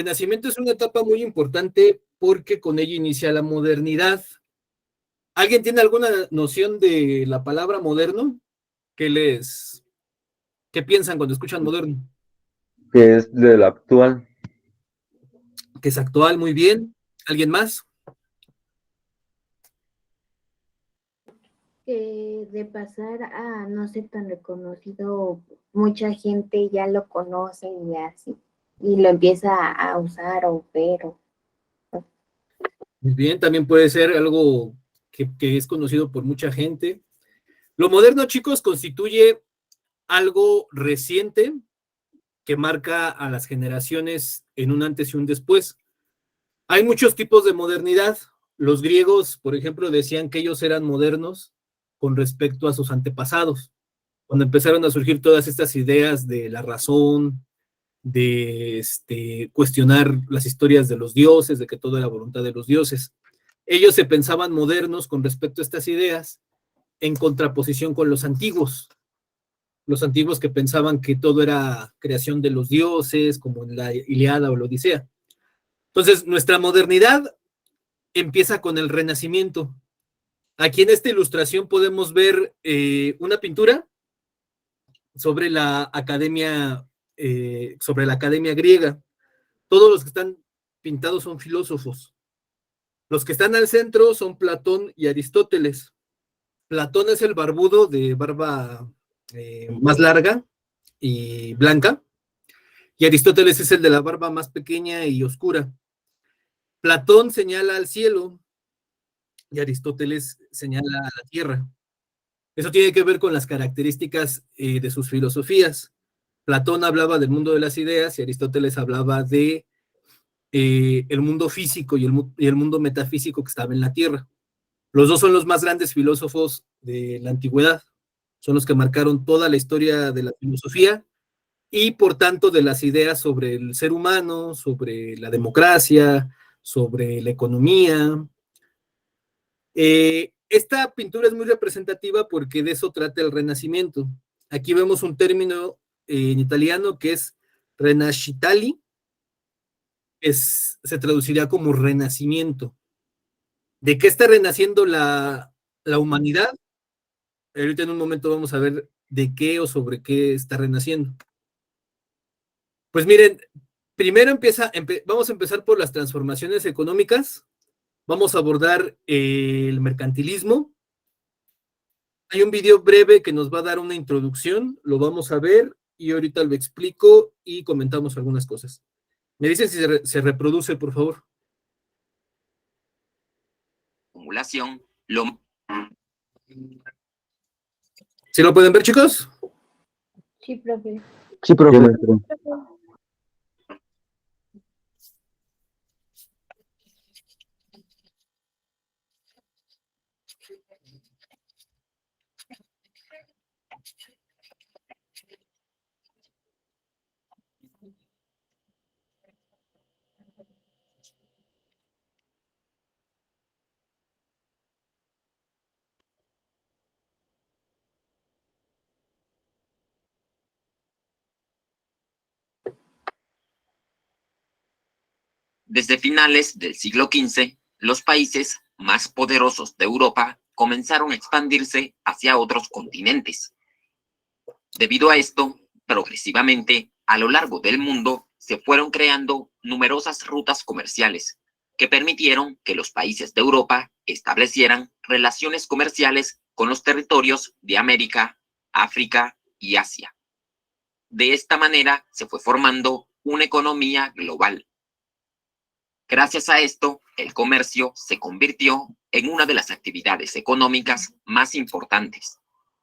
El Renacimiento es una etapa muy importante porque con ella inicia la modernidad. ¿Alguien tiene alguna noción de la palabra moderno? ¿Qué piensan cuando escuchan moderno? Que es de la actual. Que es actual, muy bien. ¿Alguien más? Que de pasar a no ser tan reconocido, mucha gente ya lo conoce y así, y lo empieza a usar o ver. Muy bien, también puede ser algo que es conocido por mucha gente. Lo moderno, chicos, constituye algo reciente que marca a las generaciones en un antes y un después. Hay muchos tipos de modernidad. Los griegos, por ejemplo, decían que ellos eran modernos con respecto a sus antepasados. Cuando empezaron a surgir todas estas ideas de la razón, de cuestionar las historias de los dioses, de que todo era voluntad de los dioses. Ellos se pensaban modernos con respecto a estas ideas en contraposición con los antiguos que pensaban que todo era creación de los dioses, como en la Ilíada o la Odisea. Entonces, nuestra modernidad empieza con el Renacimiento. Aquí en esta ilustración podemos ver una pintura sobre la academia griega. Todos los que están pintados son filósofos. Los que están al centro son Platón y Aristóteles. Platón es el barbudo de barba más larga y blanca, y Aristóteles es el de la barba más pequeña y oscura. Platón señala al cielo y Aristóteles señala a la tierra. Eso tiene que ver con las características de sus filosofías. Platón hablaba del mundo de las ideas y Aristóteles hablaba de el mundo físico y el mundo metafísico que estaba en la tierra. Los dos son los más grandes filósofos de la antigüedad. Son los que marcaron toda la historia de la filosofía y, por tanto, de las ideas sobre el ser humano, sobre la democracia, sobre la economía. Esta pintura es muy representativa porque de eso trata el Renacimiento. Aquí vemos un término en italiano que es Renascitali, se traduciría como renacimiento. ¿De qué está renaciendo la humanidad? Ahorita en un momento vamos a ver de qué o sobre qué está renaciendo. Pues miren, primero vamos a empezar por las transformaciones económicas. Vamos a abordar el mercantilismo. Hay un video breve que nos va a dar una introducción, lo vamos a ver y ahorita lo explico y comentamos algunas cosas. Me dicen si se reproduce, por favor. Acumulación, ¿Sí lo pueden ver, chicos? Sí, profe. Sí, profe. Desde finales del siglo XV, los países más poderosos de Europa comenzaron a expandirse hacia otros continentes. Debido a esto, progresivamente, a lo largo del mundo, se fueron creando numerosas rutas comerciales que permitieron que los países de Europa establecieran relaciones comerciales con los territorios de América, África y Asia. De esta manera se fue formando una economía global. Gracias a esto, el comercio se convirtió en una de las actividades económicas más importantes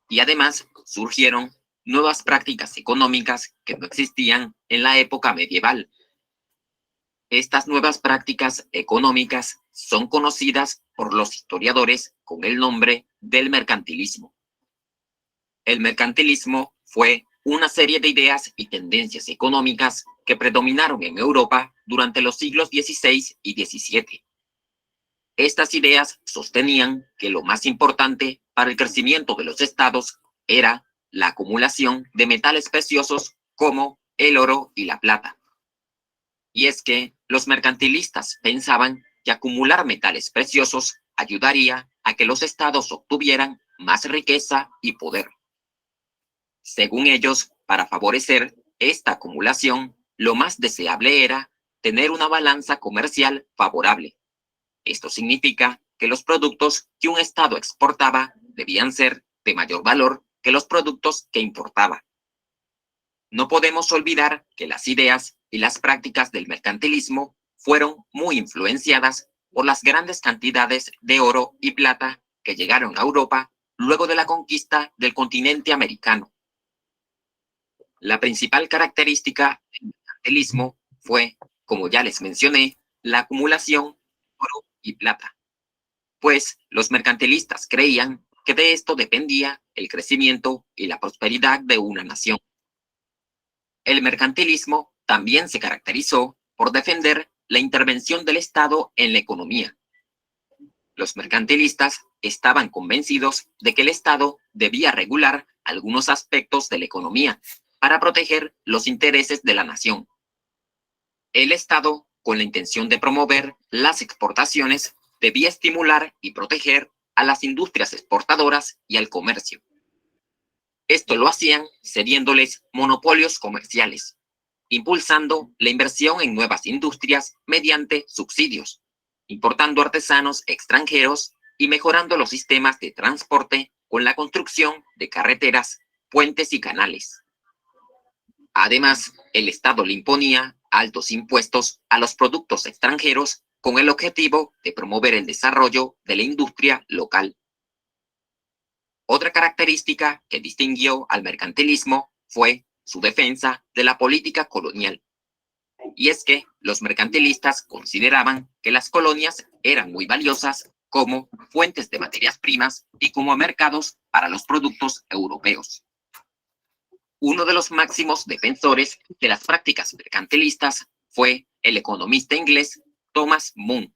y además surgieron nuevas prácticas económicas que no existían en la época medieval. Estas nuevas prácticas económicas son conocidas por los historiadores con el nombre del mercantilismo. El mercantilismo fue una serie de ideas y tendencias económicas que predominaron en Europa durante los siglos XVI y XVII. Estas ideas sostenían que lo más importante para el crecimiento de los estados era la acumulación de metales preciosos como el oro y la plata. Y es que los mercantilistas pensaban que acumular metales preciosos ayudaría a que los estados obtuvieran más riqueza y poder. Según ellos, para favorecer esta acumulación, lo más deseable era tener una balanza comercial favorable. Esto significa que los productos que un estado exportaba debían ser de mayor valor que los productos que importaba. No podemos olvidar que las ideas y las prácticas del mercantilismo fueron muy influenciadas por las grandes cantidades de oro y plata que llegaron a Europa luego de la conquista del continente americano. La principal característica del mercantilismo fue, como ya les mencioné, la acumulación de oro y plata, pues los mercantilistas creían que de esto dependía el crecimiento y la prosperidad de una nación. El mercantilismo también se caracterizó por defender la intervención del Estado en la economía. Los mercantilistas estaban convencidos de que el Estado debía regular algunos aspectos de la economía para proteger los intereses de la nación. El Estado, con la intención de promover las exportaciones, debía estimular y proteger a las industrias exportadoras y al comercio. Esto lo hacían cediéndoles monopolios comerciales, impulsando la inversión en nuevas industrias mediante subsidios, importando artesanos extranjeros y mejorando los sistemas de transporte con la construcción de carreteras, puentes y canales. Además, el Estado le imponía altos impuestos a los productos extranjeros con el objetivo de promover el desarrollo de la industria local. Otra característica que distinguió al mercantilismo fue su defensa de la política colonial. Y es que los mercantilistas consideraban que las colonias eran muy valiosas como fuentes de materias primas y como mercados para los productos europeos. Uno de los máximos defensores de las prácticas mercantilistas fue el economista inglés Thomas Moon.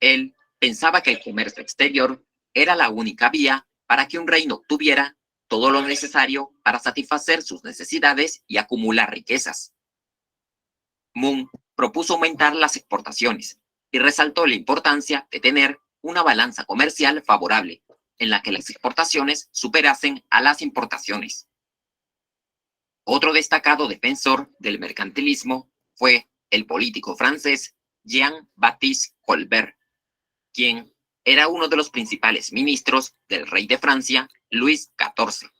Él pensaba que el comercio exterior era la única vía para que un reino tuviera todo lo necesario para satisfacer sus necesidades y acumular riquezas. Moon propuso aumentar las exportaciones y resaltó la importancia de tener una balanza comercial favorable, en la que las exportaciones superasen a las importaciones. Otro destacado defensor del mercantilismo fue el político francés Jean-Baptiste Colbert, quien era uno de los principales ministros del rey de Francia, Luis XIV.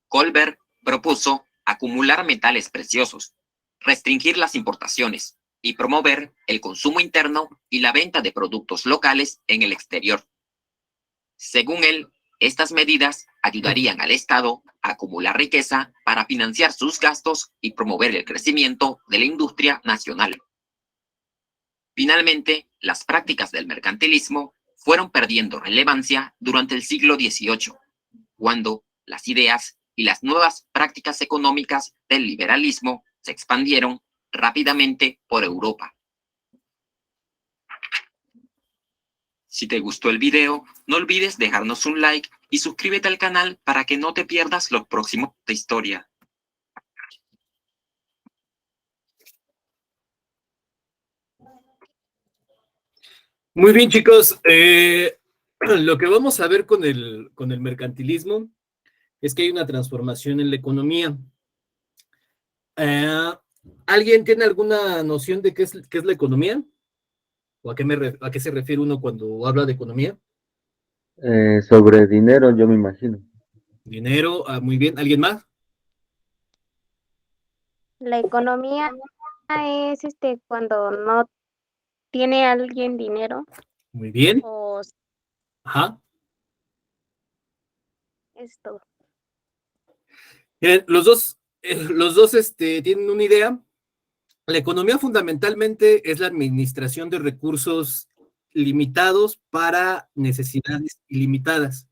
Colbert propuso acumular metales preciosos, restringir las importaciones y promover el consumo interno y la venta de productos locales en el exterior. Según él, estas medidas ayudarían al Estado a acumular riqueza para financiar sus gastos y promover el crecimiento de la industria nacional. Finalmente, las prácticas del mercantilismo fueron perdiendo relevancia durante el siglo XVIII, cuando las ideas y las nuevas prácticas económicas del liberalismo se expandieron rápidamente por Europa. Si te gustó el video, no olvides dejarnos un like y suscríbete al canal para que no te pierdas los próximos de historia. Muy bien, chicos. Lo que vamos a ver con el mercantilismo es que hay una transformación en la economía. ¿Alguien tiene alguna noción de qué es la economía? ¿O a qué se refiere uno cuando habla de economía? Sobre dinero, yo me imagino. Dinero, muy bien. ¿Alguien más? La economía es cuando no tiene alguien dinero Muy bien. o Ajá. esto. Miren, los dos tienen una idea. La economía fundamentalmente es la administración de recursos limitados para necesidades ilimitadas.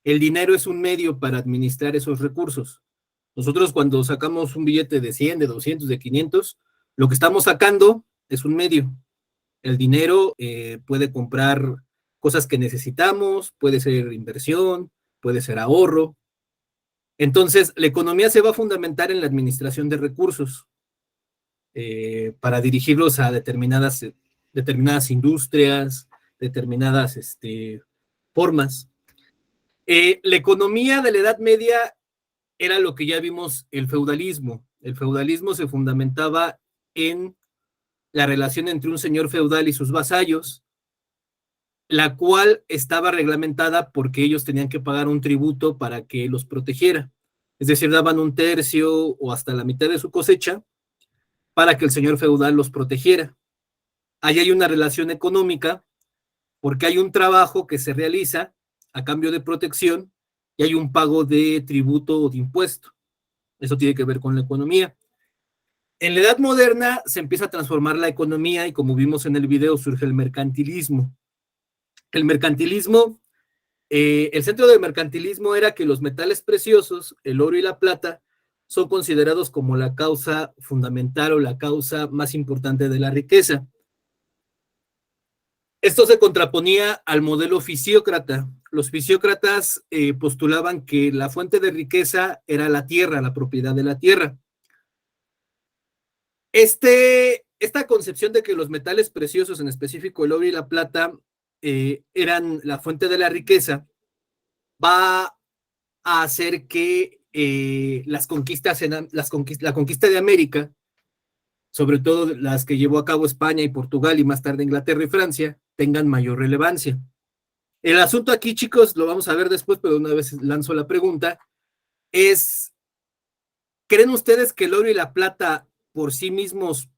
El dinero es un medio para administrar esos recursos. Nosotros cuando sacamos un billete de 100, de 200, de 500, lo que estamos sacando es un medio. El dinero puede comprar cosas que necesitamos, puede ser inversión, puede ser ahorro. Entonces, la economía se va a fundamentar en la administración de recursos. para dirigirlos a determinadas industrias, determinadas formas. La economía de la Edad Media era lo que ya vimos, el feudalismo. El feudalismo se fundamentaba en la relación entre un señor feudal y sus vasallos, la cual estaba reglamentada porque ellos tenían que pagar un tributo para que los protegiera. Es decir, daban un tercio o hasta la mitad de su cosecha para que el señor feudal los protegiera. Ahí hay una relación económica porque hay un trabajo que se realiza a cambio de protección y hay un pago de tributo o de impuesto. Eso tiene que ver con la economía. En la Edad Moderna se empieza a transformar la economía y, como vimos en el video, surge el mercantilismo. El mercantilismo, el centro del mercantilismo era que los metales preciosos, el oro y la plata, son considerados como la causa fundamental o la causa más importante de la riqueza. Esto se contraponía al modelo fisiócrata. Los fisiócratas postulaban que la fuente de riqueza era la tierra, la propiedad de la tierra. Esta concepción de que los metales preciosos, en específico el oro y la plata, eran la fuente de la riqueza, va a hacer que la conquista de América, sobre todo las que llevó a cabo España y Portugal y más tarde Inglaterra y Francia, tengan mayor relevancia. El asunto aquí, chicos, lo vamos a ver después, pero una vez lanzo la pregunta, es, ¿creen ustedes que el oro y la plata por sí mismos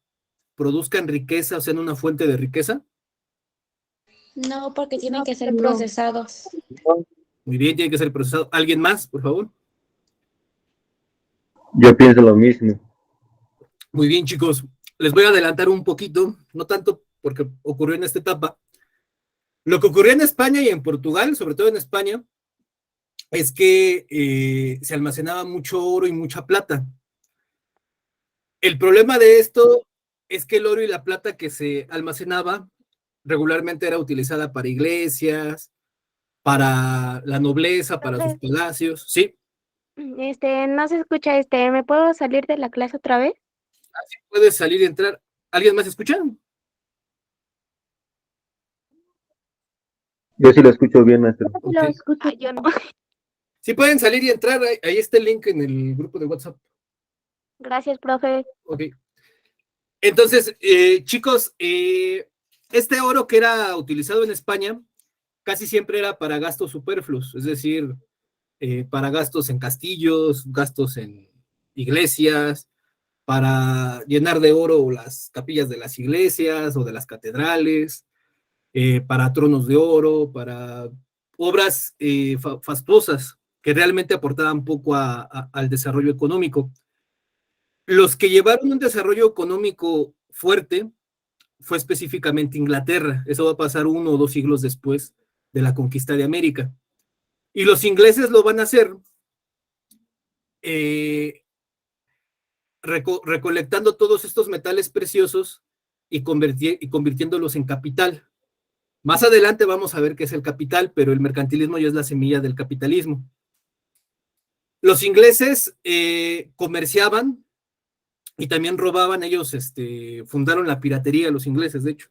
produzcan riqueza, o sean una fuente de riqueza? No, porque tienen que ser No. procesados. Muy bien, tiene que ser procesado. ¿Alguien más, por favor? Yo pienso lo mismo. Muy bien, chicos. Les voy a adelantar un poquito, no tanto porque ocurrió en esta etapa. Lo que ocurrió en España y en Portugal, sobre todo en España, es que se almacenaba mucho oro y mucha plata. El problema de esto es que el oro y la plata que se almacenaba regularmente era utilizada para iglesias, para la nobleza, para sus palacios, ¿sí? No se escucha, ¿me puedo salir de la clase otra vez? Así puedes salir y entrar. ¿Alguien más escucha? Yo sí lo escucho bien, maestro. Lo Ok. escucho. Yo no. Sí pueden salir y entrar, ahí está el link en el grupo de WhatsApp. Gracias, profe. Ok. Entonces, chicos, este oro que era utilizado en España casi siempre era para gastos superfluos, es decir, para gastos en castillos, gastos en iglesias, para llenar de oro las capillas de las iglesias o de las catedrales, para tronos de oro, para obras fastuosas que realmente aportaban poco al desarrollo económico. Los que llevaron un desarrollo económico fuerte fue específicamente Inglaterra. Eso va a pasar 1 o 2 siglos después de la conquista de América. Y los ingleses lo van a hacer recolectando todos estos metales preciosos y convirtiéndolos en capital. Más adelante vamos a ver qué es el capital, pero el mercantilismo ya es la semilla del capitalismo. Los ingleses comerciaban y también robaban. Ellos fundaron la piratería, los ingleses, de hecho.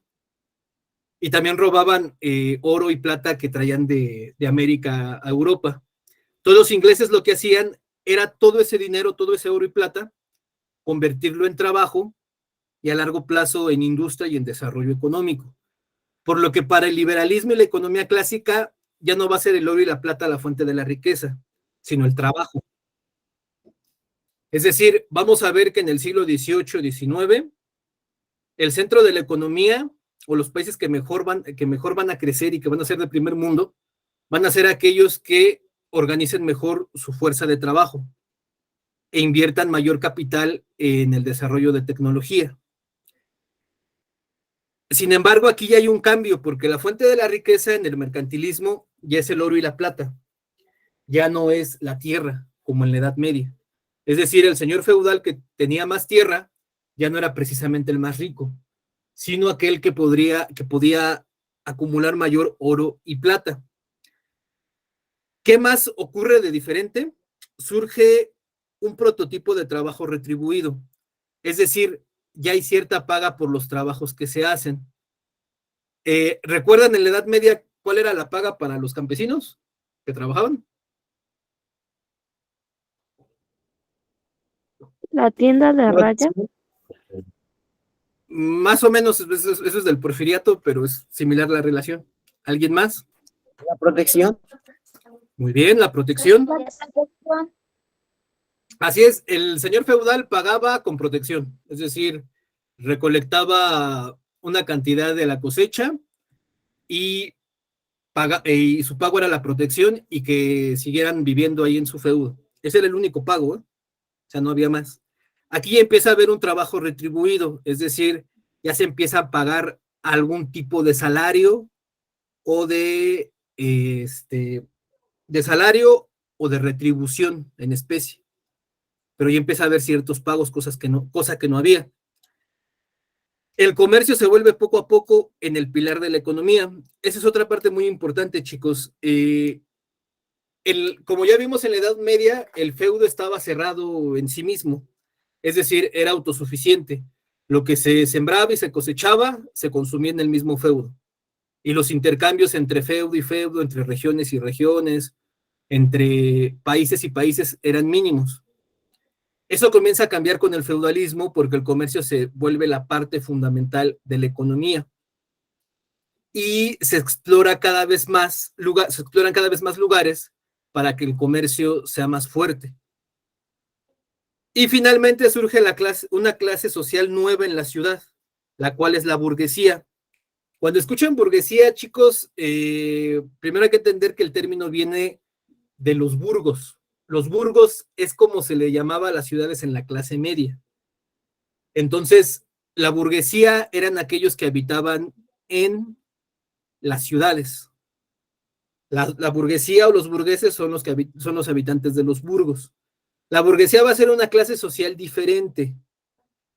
Y también robaban oro y plata que traían de América a Europa. Todos los ingleses lo que hacían era todo ese dinero, todo ese oro y plata, convertirlo en trabajo y a largo plazo en industria y en desarrollo económico. Por lo que para el liberalismo y la economía clásica ya no va a ser el oro y la plata la fuente de la riqueza, sino el trabajo. Es decir, vamos a ver que en el siglo XVIII, XIX, el centro de la economía o los países que mejor van a crecer y que van a ser de primer mundo, van a ser aquellos que organicen mejor su fuerza de trabajo e inviertan mayor capital en el desarrollo de tecnología. Sin embargo, aquí ya hay un cambio, porque la fuente de la riqueza en el mercantilismo ya es el oro y la plata, ya no es la tierra, como en la Edad Media. Es decir, el señor feudal que tenía más tierra ya no era precisamente el más rico, sino aquel que podía acumular mayor oro y plata. ¿Qué más ocurre de diferente? Surge un prototipo de trabajo retribuido. Es decir, ya hay cierta paga por los trabajos que se hacen. ¿Recuerdan en la Edad Media cuál era la paga para los campesinos que trabajaban? La tienda de raya. Más o menos, eso es del Porfiriato, pero es similar la relación. ¿Alguien más? La protección. Muy bien, la protección. Así es, el señor feudal pagaba con protección, es decir, recolectaba una cantidad de la cosecha y su pago era la protección y que siguieran viviendo ahí en su feudo. Ese era el único pago, ¿eh? O sea, no había más. Aquí ya empieza a haber un trabajo retribuido, es decir, ya se empieza a pagar algún tipo de salario o de salario o de retribución en especie. Pero ya empieza a haber ciertos pagos, cosa que no había. El comercio se vuelve poco a poco en el pilar de la economía. Esa es otra parte muy importante, chicos. Como ya vimos en la Edad Media, el feudo estaba cerrado en sí mismo, es decir, era autosuficiente. Lo que se sembraba y se cosechaba se consumía en el mismo feudo. Y los intercambios entre feudo y feudo, entre regiones y regiones, entre países y países eran mínimos. Eso comienza a cambiar con el feudalismo porque el comercio se vuelve la parte fundamental de la economía. Y se exploran cada vez más lugares para que el comercio sea más fuerte. Y finalmente surge una clase social nueva en la ciudad, la cual es la burguesía. Cuando escuchan burguesía, chicos, primero hay que entender que el término viene de los burgos. Los burgos es como se le llamaba a las ciudades en la clase media. Entonces, la burguesía eran aquellos que habitaban en las ciudades. La burguesía o los burgueses son los habitantes de los burgos. La burguesía va a ser una clase social diferente,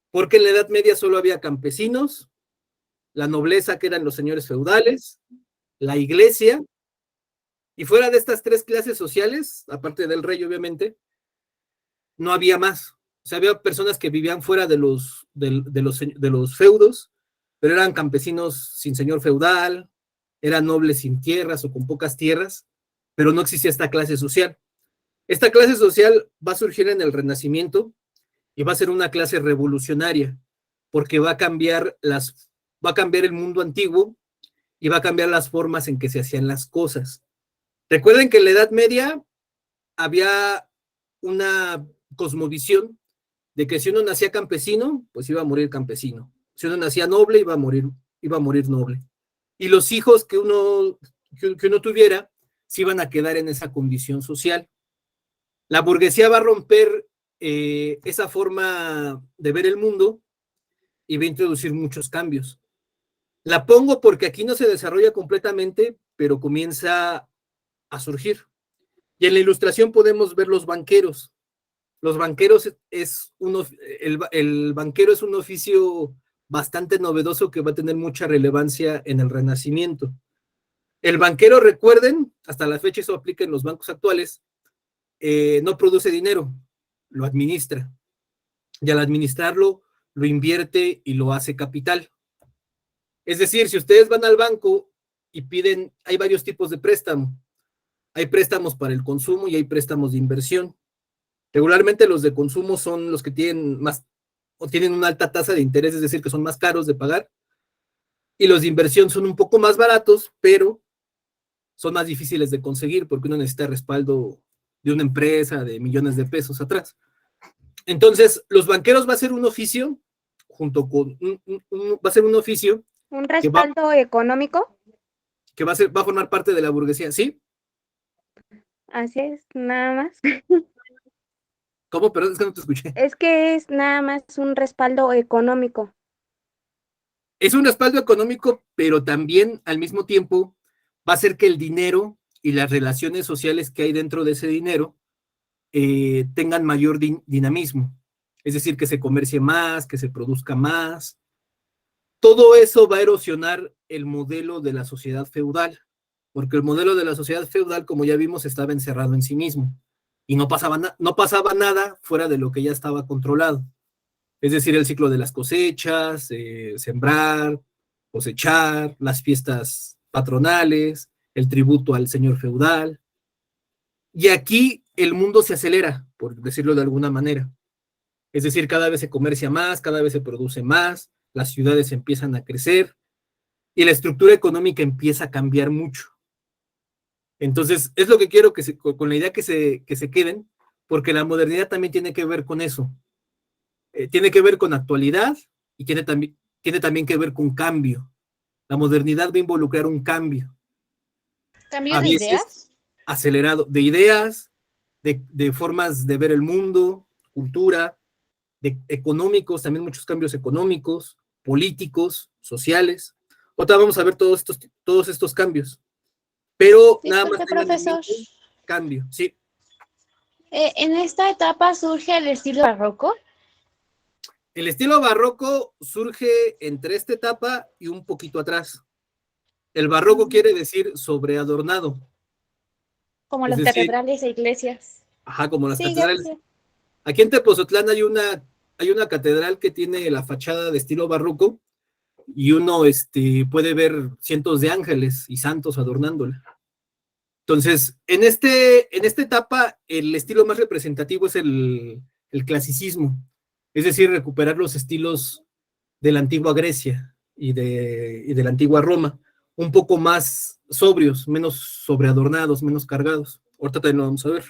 porque en la Edad Media solo había campesinos, la nobleza, que eran los señores feudales, la iglesia, y fuera de estas tres clases sociales, aparte del rey, obviamente, no había más. O sea, había personas que vivían fuera de los feudos, pero eran campesinos sin señor feudal, eran nobles sin tierras o con pocas tierras, pero no existía esta clase social. Esta clase social va a surgir en el Renacimiento y va a ser una clase revolucionaria, porque va a cambiar el mundo antiguo y va a cambiar las formas en que se hacían las cosas. Recuerden que en la Edad Media había una cosmovisión de que si uno nacía campesino, pues iba a morir campesino. Si uno nacía noble, iba a morir noble. Y los hijos que uno tuviera se iban a quedar en esa condición social. La burguesía va a romper esa forma de ver el mundo y va a introducir muchos cambios. La pongo porque aquí no se desarrolla completamente, pero comienza a surgir. Y en la ilustración podemos ver los banqueros. Los banqueros el banquero es un oficio bastante novedoso que va a tener mucha relevancia en el Renacimiento. El banquero, recuerden, hasta la fecha eso aplica en los bancos actuales, no produce dinero, lo administra. Y al administrarlo, lo invierte y lo hace capital. Es decir, si ustedes van al banco y piden, hay varios tipos de préstamo. Hay préstamos para el consumo y hay préstamos de inversión. Regularmente los de consumo son los que tienen una alta tasa de interés, es decir, que son más caros de pagar. Y los de inversión son un poco más baratos, pero son más difíciles de conseguir porque uno necesita respaldo de una empresa de millones de pesos atrás. Entonces, los banqueros va a ser un oficio, va a ser un oficio. ¿Un respaldo económico? Que va a formar parte de la burguesía, ¿sí? Así es, nada más. ¿Cómo? Perdón, es que no te escuché. Es que es nada más un respaldo económico. Es un respaldo económico, pero también al mismo tiempo va a hacer que el dinero y las relaciones sociales que hay dentro de ese dinero tengan mayor dinamismo. Es decir, que se comercie más, que se produzca más. Todo eso va a erosionar el modelo de la sociedad feudal, porque el modelo de la sociedad feudal, como ya vimos, estaba encerrado en sí mismo y no pasaba nada fuera de lo que ya estaba controlado. Es decir, el ciclo de las cosechas, sembrar, cosechar, las fiestas patronales, el tributo al señor feudal. Y aquí el mundo se acelera, por decirlo de alguna manera. Es decir, cada vez se comercia más, cada vez se produce más, las ciudades empiezan a crecer y la estructura económica empieza a cambiar mucho. Entonces, es lo que quiero con la idea que se queden, porque la modernidad también tiene que ver con eso. Tiene que ver con actualidad y tiene también que ver con cambio. La modernidad va a involucrar un cambio. ¿Cambio A de veces ideas? acelerado, de ideas, de formas de ver el mundo, cultura, de económicos, también muchos cambios económicos, políticos, sociales. Ahora vamos a ver todos estos cambios. Pero nada más Disculpe, tengan en profesor. mente cambio, sí. ¿En esta etapa surge el estilo barroco? El estilo barroco surge entre esta etapa y un poquito atrás. El barroco quiere decir sobreadornado. Como Es las decir, catedrales e iglesias. ajá, como las Sí, ya catedrales. sé. Aquí en Tepozotlán hay una catedral que tiene la fachada de estilo barroco y uno puede ver cientos de ángeles y santos adornándola. Entonces, en esta etapa, el estilo más representativo es el clasicismo, es decir, recuperar los estilos de la antigua Grecia y de la antigua Roma, un poco más sobrios, menos sobreadornados, menos cargados. Ahorita también lo vamos a ver.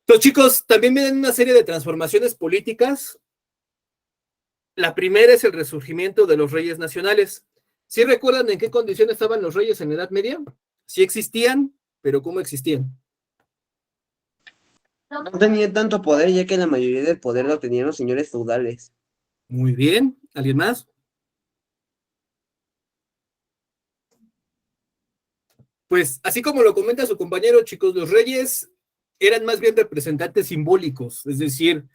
Entonces, chicos, también vienen una serie de transformaciones políticas. La primera es el resurgimiento de los reyes nacionales. ¿Sí recuerdan en qué condición estaban los reyes en la Edad Media? Sí existían, pero ¿cómo existían? No tenía tanto poder, ya que la mayoría del poder lo tenían los señores feudales. Muy bien. ¿Alguien más? Pues, así como lo comenta su compañero, chicos, los reyes eran más bien representantes simbólicos, es decir,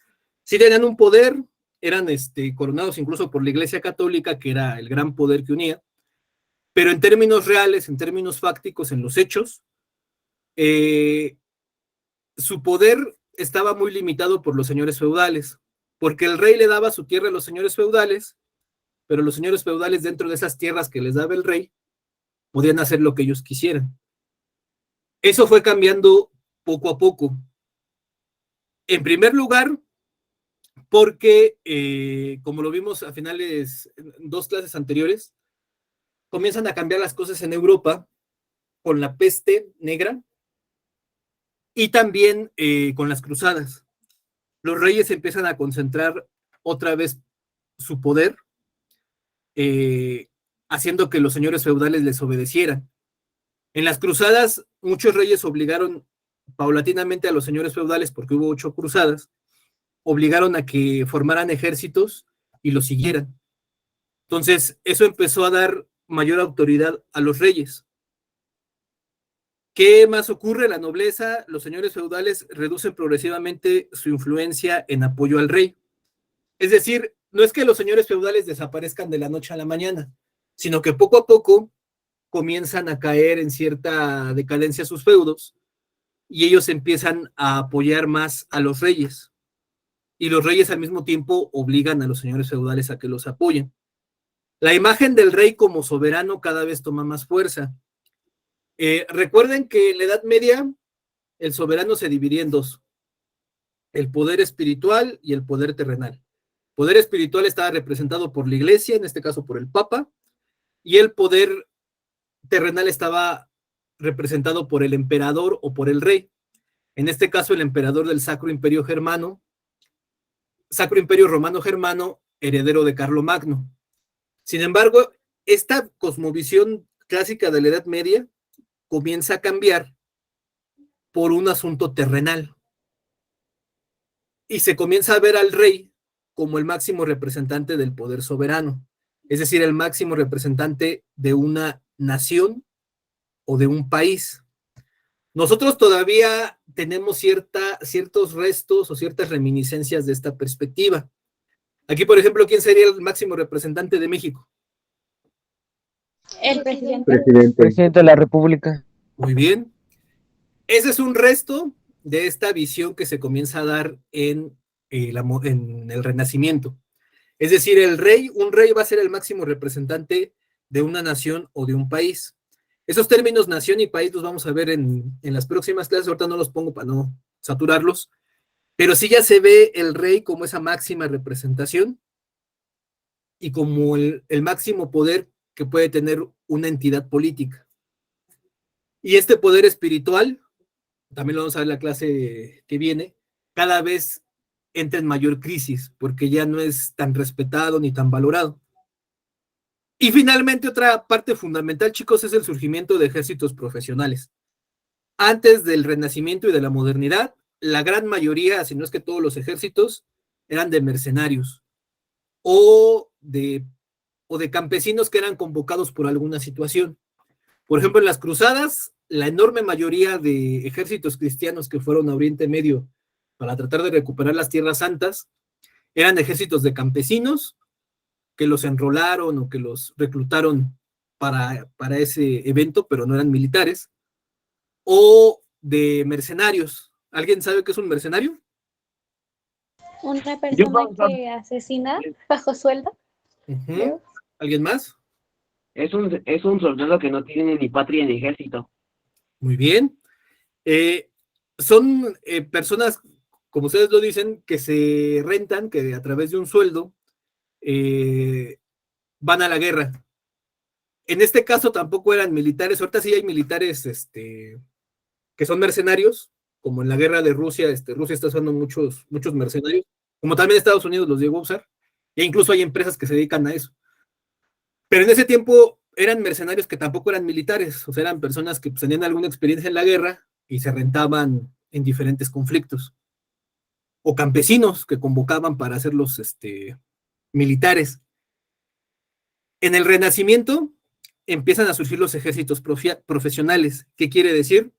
sí tenían un poder, eran coronados incluso por la Iglesia Católica, que era el gran poder que unía, pero en términos reales, en términos fácticos, en los hechos, su poder estaba muy limitado por los señores feudales, porque el rey le daba su tierra a los señores feudales, pero los señores feudales dentro de esas tierras que les daba el rey, podían hacer lo que ellos quisieran. Eso fue cambiando poco a poco. En primer lugar, porque, como lo vimos a finales, en 2 clases anteriores, comienzan a cambiar las cosas en Europa con la peste negra y también con las cruzadas. Los reyes empiezan a concentrar otra vez su poder, haciendo que los señores feudales les obedecieran. En las cruzadas, muchos reyes obligaron paulatinamente a los señores feudales, porque hubo 8 cruzadas, obligaron a que formaran ejércitos y los siguieran. Entonces, eso empezó a dar mayor autoridad a los reyes. ¿Qué más ocurre? La nobleza, los señores feudales reducen progresivamente su influencia en apoyo al rey. Es decir, no es que los señores feudales desaparezcan de la noche a la mañana, sino que poco a poco comienzan a caer en cierta decadencia sus feudos y ellos empiezan a apoyar más a los reyes. Y los reyes al mismo tiempo obligan a los señores feudales a que los apoyen. La imagen del rey como soberano cada vez toma más fuerza. Recuerden que en la Edad Media el soberano se dividía en 2, el poder espiritual y el poder terrenal. El poder espiritual estaba representado por la iglesia, en este caso por el papa, y el poder terrenal estaba representado por el emperador o por el rey. En este caso, el emperador del Sacro Imperio Romano Germano, heredero de Carlomagno. Sin embargo, esta cosmovisión clásica de la Edad Media comienza a cambiar por un asunto terrenal. Y se comienza a ver al rey como el máximo representante del poder soberano, es decir, el máximo representante de una nación o de un país. Nosotros todavía tenemos ciertos restos o ciertas reminiscencias de esta perspectiva. Aquí, por ejemplo, ¿quién sería el máximo representante de México? El presidente. Presidente de la República. Muy bien. Ese es un resto de esta visión que se comienza a dar en en el Renacimiento. Es decir, un rey va a ser el máximo representante de una nación o de un país. Esos términos nación y país los vamos a ver en las próximas clases, ahorita no los pongo para no saturarlos, pero sí ya se ve el rey como esa máxima representación y como el máximo poder que puede tener una entidad política. Y este poder espiritual, también lo vamos a ver en la clase que viene, cada vez entra en mayor crisis, porque ya no es tan respetado ni tan valorado. Y finalmente, otra parte fundamental, chicos, es el surgimiento de ejércitos profesionales. Antes del Renacimiento y de la modernidad, la gran mayoría, si no es que todos los ejércitos, eran de mercenarios o de campesinos que eran convocados por alguna situación. Por ejemplo, en las cruzadas, la enorme mayoría de ejércitos cristianos que fueron a Oriente Medio para tratar de recuperar las tierras santas eran ejércitos de campesinos que los enrolaron o que los reclutaron para ese evento, pero no eran militares, o de mercenarios. ¿Alguien sabe qué es un mercenario? Una persona que asesina bajo sueldo. Uh-huh. ¿Alguien más? Es un soldado que no tiene ni patria ni ejército. Muy bien. Son personas, como ustedes lo dicen, que se rentan, que a través de un sueldo van a la guerra. En este caso tampoco eran militares, ahorita sí hay militares que son mercenarios, como en la guerra de Rusia, Rusia está usando muchos mercenarios, como también Estados Unidos los llegó a usar, e incluso hay empresas que se dedican a eso. Pero en ese tiempo eran mercenarios que tampoco eran militares, o sea, eran personas que pues, tenían alguna experiencia en la guerra y se rentaban en diferentes conflictos. O campesinos que convocaban para hacer los militares. En el Renacimiento empiezan a surgir los ejércitos profesionales. ¿Qué quiere decir?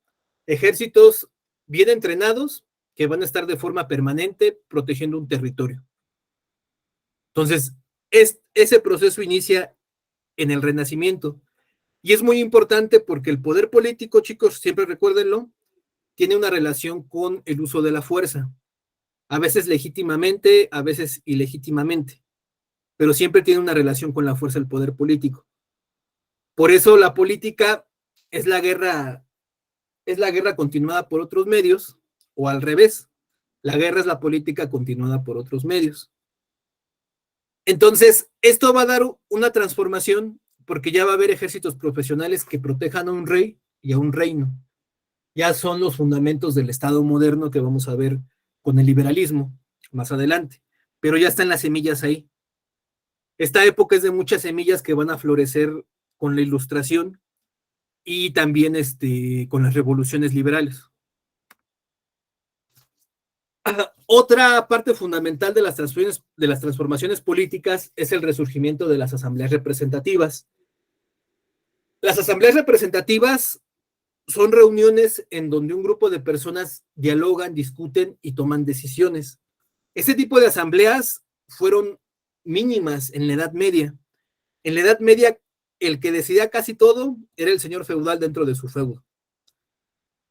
Ejércitos bien entrenados que van a estar de forma permanente protegiendo un territorio. Entonces, ese proceso inicia en el Renacimiento. Y es muy importante porque el poder político, chicos, siempre recuérdenlo, tiene una relación con el uso de la fuerza. A veces legítimamente, a veces ilegítimamente, pero siempre tiene una relación con la fuerza del poder político. Por eso la política es la guerra continuada por otros medios, o al revés, la guerra es la política continuada por otros medios. Entonces, esto va a dar una transformación porque ya va a haber ejércitos profesionales que protejan a un rey y a un reino. Ya son los fundamentos del Estado moderno que vamos a ver con el liberalismo más adelante, pero ya están las semillas ahí. Esta época es de muchas semillas que van a florecer con la Ilustración y también con las revoluciones liberales. Otra parte fundamental de las transformaciones políticas es el resurgimiento de las asambleas representativas. Las asambleas representativas son reuniones en donde un grupo de personas dialogan, discuten y toman decisiones. Este tipo de asambleas fueron mínimas en la Edad Media. En la Edad Media, el que decidía casi todo era el señor feudal dentro de su feudo.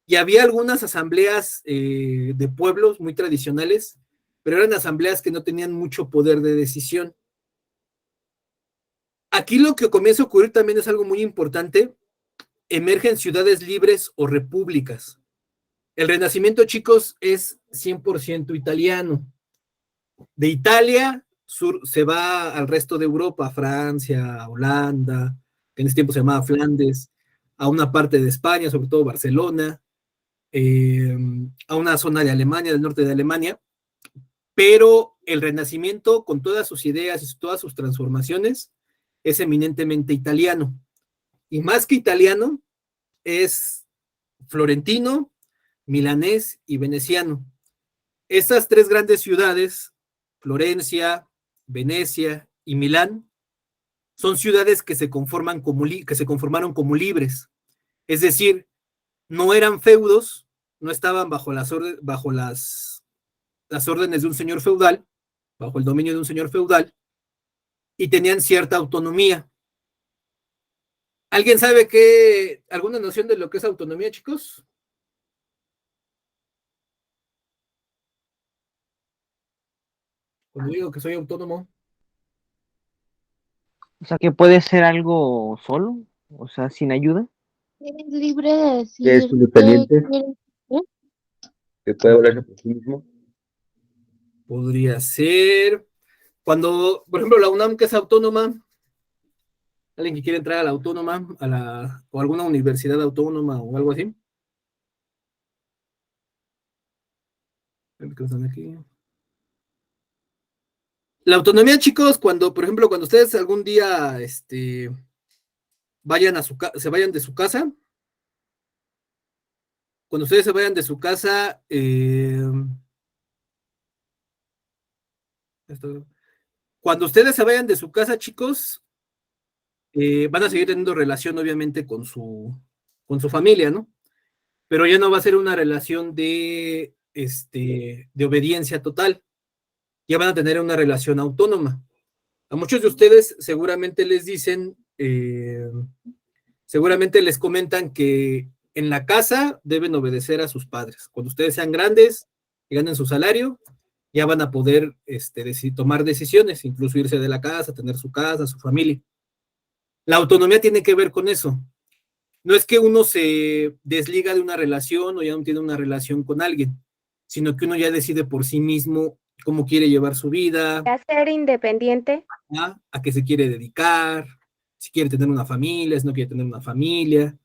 Y había algunas asambleas de pueblos muy tradicionales, pero eran asambleas que no tenían mucho poder de decisión. Aquí lo que comienza a ocurrir también es algo muy importante. Emergen ciudades libres o repúblicas. El Renacimiento, chicos, es 100% italiano. De Italia se va al resto de Europa, Francia, Holanda, que en ese tiempo se llamaba Flandes, a una parte de España, sobre todo Barcelona, a una zona de Alemania, del norte de Alemania, pero el Renacimiento, con todas sus ideas y todas sus transformaciones, es eminentemente italiano. Y más que italiano, es florentino, milanés y veneciano. Estas tres grandes ciudades, Florencia, Venecia y Milán, son ciudades que se conformaron como libres. Es decir, no eran feudos, no estaban bajo las órdenes de un señor feudal, bajo el dominio de un señor feudal, y tenían cierta autonomía. ¿Alguien sabe alguna noción de lo que es autonomía, chicos? Cuando digo que soy autónomo, O sea, que puede ser algo solo, o sea, sin ayuda. Eres libre de Que es decir qué independiente, quieres hacer. que puede valerse por sí mismo. podría ser cuando, por ejemplo, la UNAM, que es autónoma, alguien que quiere entrar a la autónoma, o alguna universidad autónoma o algo así. La autonomía, chicos, cuando, por ejemplo, cuando ustedes algún día vayan se vayan de su casa, cuando ustedes se vayan de su casa, cuando ustedes se vayan de su casa, chicos, van a seguir teniendo relación, obviamente, con su familia, ¿no? Pero ya no va a ser una relación de obediencia total, ya van a tener una relación autónoma. A muchos de ustedes seguramente les dicen, seguramente les comentan que en la casa deben obedecer a sus padres. Cuando ustedes sean grandes y ganen su salario, ya van a poder tomar decisiones, incluso irse de la casa, tener su casa, su familia. La autonomía tiene que ver con eso. No es que uno se desliga de una relación o ya no tiene una relación con alguien, sino que uno ya decide por sí mismo cómo quiere llevar su vida, ¿Ya ser independiente? ¿ya? A qué se quiere dedicar, si quiere tener una familia, si no quiere tener una familia.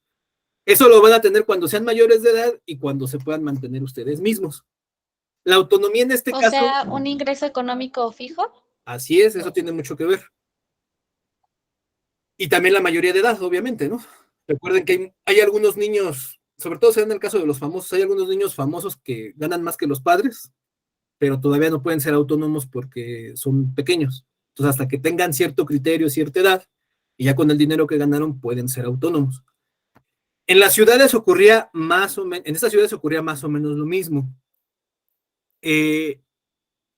Eso lo van a tener cuando sean mayores de edad y cuando se puedan mantener ustedes mismos. La autonomía en este O caso, sea, un ingreso económico fijo. así es, eso tiene mucho que ver. Y también la mayoría de edad, obviamente, ¿no? Recuerden que hay algunos niños, sobre todo se da en el caso de los famosos, hay algunos niños famosos que ganan más que los padres, pero todavía no pueden ser autónomos porque son pequeños. Entonces, hasta que tengan cierto criterio, cierta edad, y ya con el dinero que ganaron pueden ser autónomos. En las ciudades ocurría más o menos, en estas ciudades ocurría más o menos lo mismo.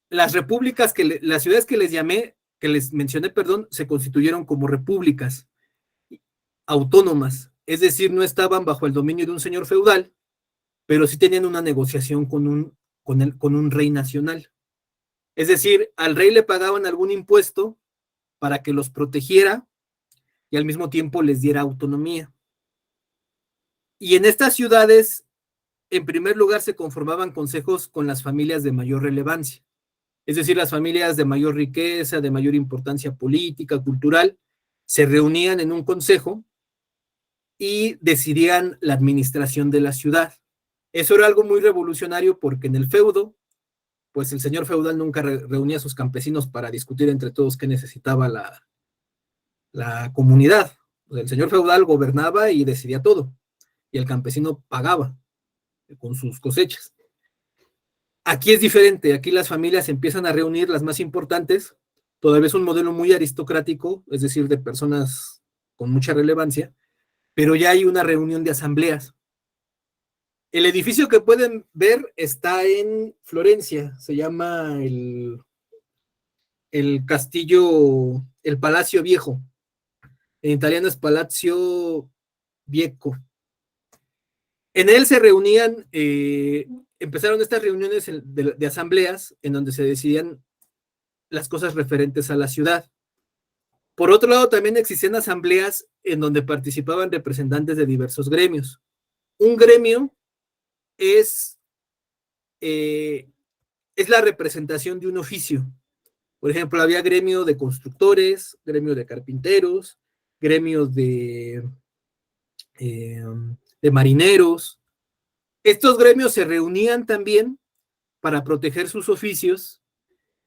Las repúblicas, las ciudades que les llamé, que les mencioné, perdón, se constituyeron como repúblicas autónomas, es decir, no estaban bajo el dominio de un señor feudal, pero sí tenían una negociación con un rey nacional. Es decir, al rey le pagaban algún impuesto para que los protegiera y al mismo tiempo les diera autonomía. Y en estas ciudades, en primer lugar, se conformaban consejos con las familias de mayor relevancia, es decir, las familias de mayor riqueza, de mayor importancia política, cultural, se reunían en un consejo y decidían la administración de la ciudad. Eso era algo muy revolucionario porque en el feudo, pues el señor feudal nunca reunía a sus campesinos para discutir entre todos qué necesitaba la comunidad. O sea, el señor feudal gobernaba y decidía todo, y el campesino pagaba con sus cosechas. Aquí es diferente, aquí las familias empiezan a reunir las más importantes, todavía es un modelo muy aristocrático, es decir, de personas con mucha relevancia, pero ya hay una reunión de asambleas. El edificio que pueden ver está en Florencia, se llama el castillo, el Palacio Viejo. En italiano es Palazzo Vieco. En él se reunían, empezaron estas reuniones de asambleas en donde se decidían las cosas referentes a la ciudad. Por otro lado, también existían asambleas en donde participaban representantes de diversos gremios. Un gremio es la representación de un oficio. Por ejemplo, había gremio de constructores, gremio de carpinteros, gremio de marineros. Estos gremios se reunían también para proteger sus oficios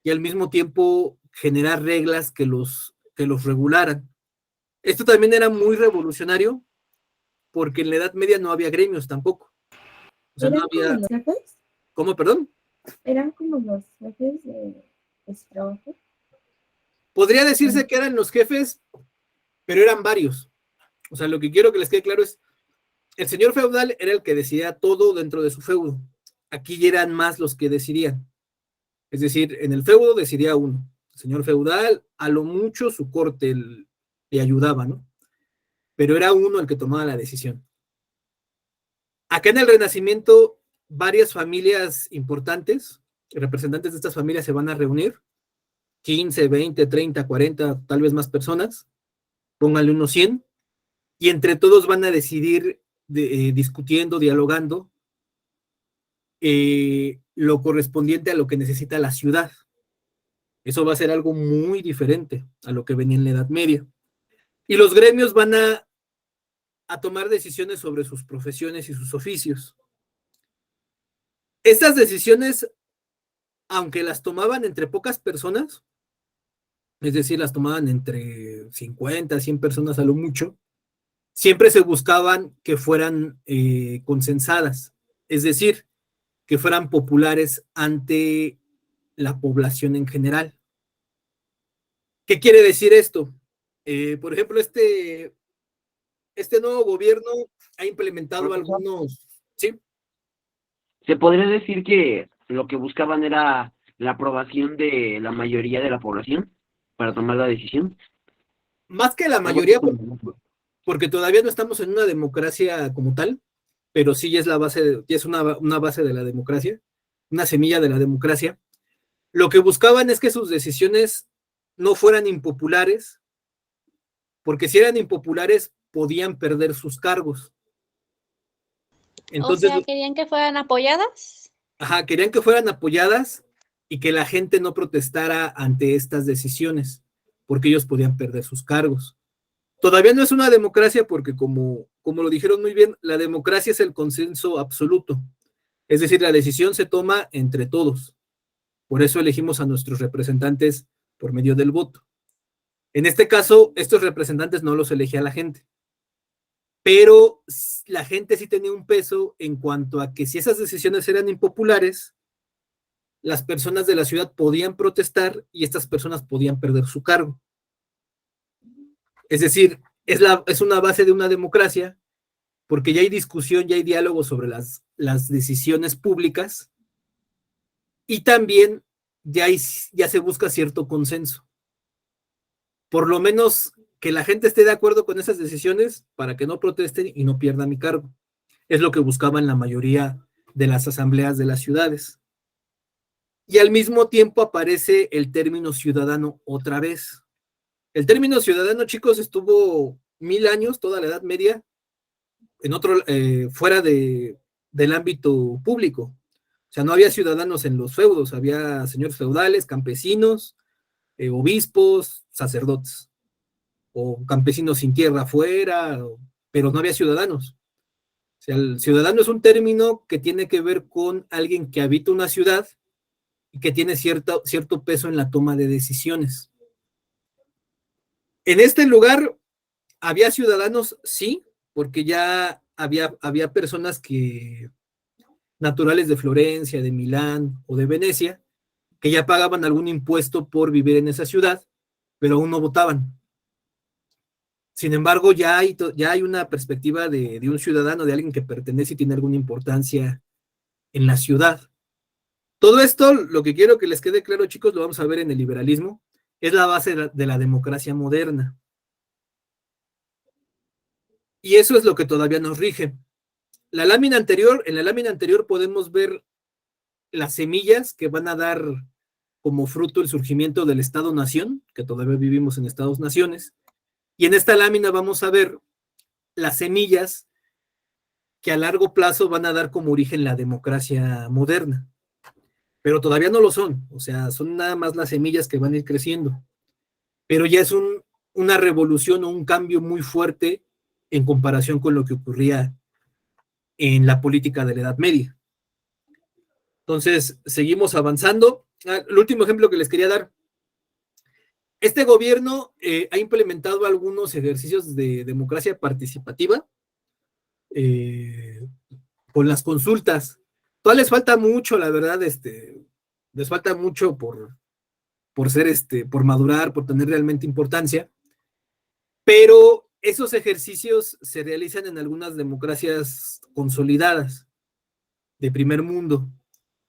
y al mismo tiempo generar reglas que los regularan. Esto también era muy revolucionario porque en la Edad Media no había gremios tampoco. O sea, no había... ¿Eran como los jefes? ¿Cómo, perdón? ¿Eran como los jefes de su trabajo? Podría decirse que eran los jefes, pero eran varios. O sea, lo que quiero que les quede claro es, el señor feudal era el que decidía todo dentro de su feudo. Aquí eran más los que decidían. Es decir, en el feudo decidía uno. El señor feudal, a lo mucho su corte le ayudaba, ¿no? Pero era uno el que tomaba la decisión. Acá en el Renacimiento, varias familias importantes, representantes de estas familias se van a reunir 15, 20, 30, 40, tal vez más personas, pónganle unos 100, y entre todos van a decidir, discutiendo, dialogando, lo correspondiente a lo que necesita la ciudad. Eso va a ser algo muy diferente a lo que venía en la Edad Media. Y los gremios van a tomar decisiones sobre sus profesiones y sus oficios. Estas decisiones, aunque las tomaban entre pocas personas, es decir, las tomaban entre 50, 100 personas a lo mucho, siempre se buscaban que fueran consensadas, es decir, que fueran populares ante la población en general. ¿Qué quiere decir esto? Por ejemplo, este nuevo gobierno ha implementado algunos... ¿Sí? Se podría decir que lo que buscaban era la aprobación de la mayoría de la población para tomar la decisión. Más que la mayoría, porque todavía no estamos en una democracia como tal, pero sí ya es la base, ya es una base de la democracia, una semilla de la democracia. Lo que buscaban es que sus decisiones no fueran impopulares, porque si eran impopulares podían perder sus cargos. Entonces, o sea, ¿querían que fueran apoyadas? Ajá, querían que fueran apoyadas y que la gente no protestara ante estas decisiones, porque ellos podían perder sus cargos. Todavía no es una democracia porque, como lo dijeron muy bien, la democracia es el consenso absoluto. Es decir, la decisión se toma entre todos. Por eso elegimos a nuestros representantes por medio del voto. En este caso, estos representantes no los elegía la gente, pero la gente sí tenía un peso en cuanto a que si esas decisiones eran impopulares, las personas de la ciudad podían protestar y estas personas podían perder su cargo. Es decir, es una base de una democracia porque ya hay discusión, ya hay diálogo sobre las decisiones públicas y también ya se busca cierto consenso. Por lo menos que la gente esté de acuerdo con esas decisiones para que no protesten y no pierdan mi cargo. Es lo que buscaban la mayoría de las asambleas de las ciudades. Y al mismo tiempo aparece el término ciudadano otra vez. El término ciudadano, chicos, estuvo 1000 años, toda la Edad Media, fuera del ámbito público. O sea, no había ciudadanos en los feudos, había señores feudales, campesinos, obispos, sacerdotes, o campesinos sin tierra afuera, pero no había ciudadanos. O sea, el ciudadano es un término que tiene que ver con alguien que habita una ciudad y que tiene cierto peso en la toma de decisiones. En este lugar había ciudadanos, sí, porque ya había personas naturales de Florencia, de Milán o de Venecia, que ya pagaban algún impuesto por vivir en esa ciudad, pero aún no votaban. Sin embargo, ya hay una perspectiva de un ciudadano, de alguien que pertenece y tiene alguna importancia en la ciudad. Todo esto, lo que quiero que les quede claro, chicos, lo vamos a ver en el liberalismo, es la base de la democracia moderna. Y eso es lo que todavía nos rige. En la lámina anterior podemos ver las semillas que van a dar como fruto el surgimiento del Estado-Nación, que todavía vivimos en Estados-Naciones. Y en esta lámina vamos a ver las semillas que a largo plazo van a dar como origen la democracia moderna. Pero todavía no lo son, o sea, son nada más las semillas que van a ir creciendo. Pero ya es una revolución o un cambio muy fuerte en comparación con lo que ocurría en la política de la Edad Media. Entonces, seguimos avanzando. El último ejemplo que les quería dar. Este gobierno ha implementado algunos ejercicios de democracia participativa con las consultas. Todavía les falta mucho, la verdad, les falta mucho por por madurar, por tener realmente importancia, pero esos ejercicios se realizan en algunas democracias consolidadas de primer mundo.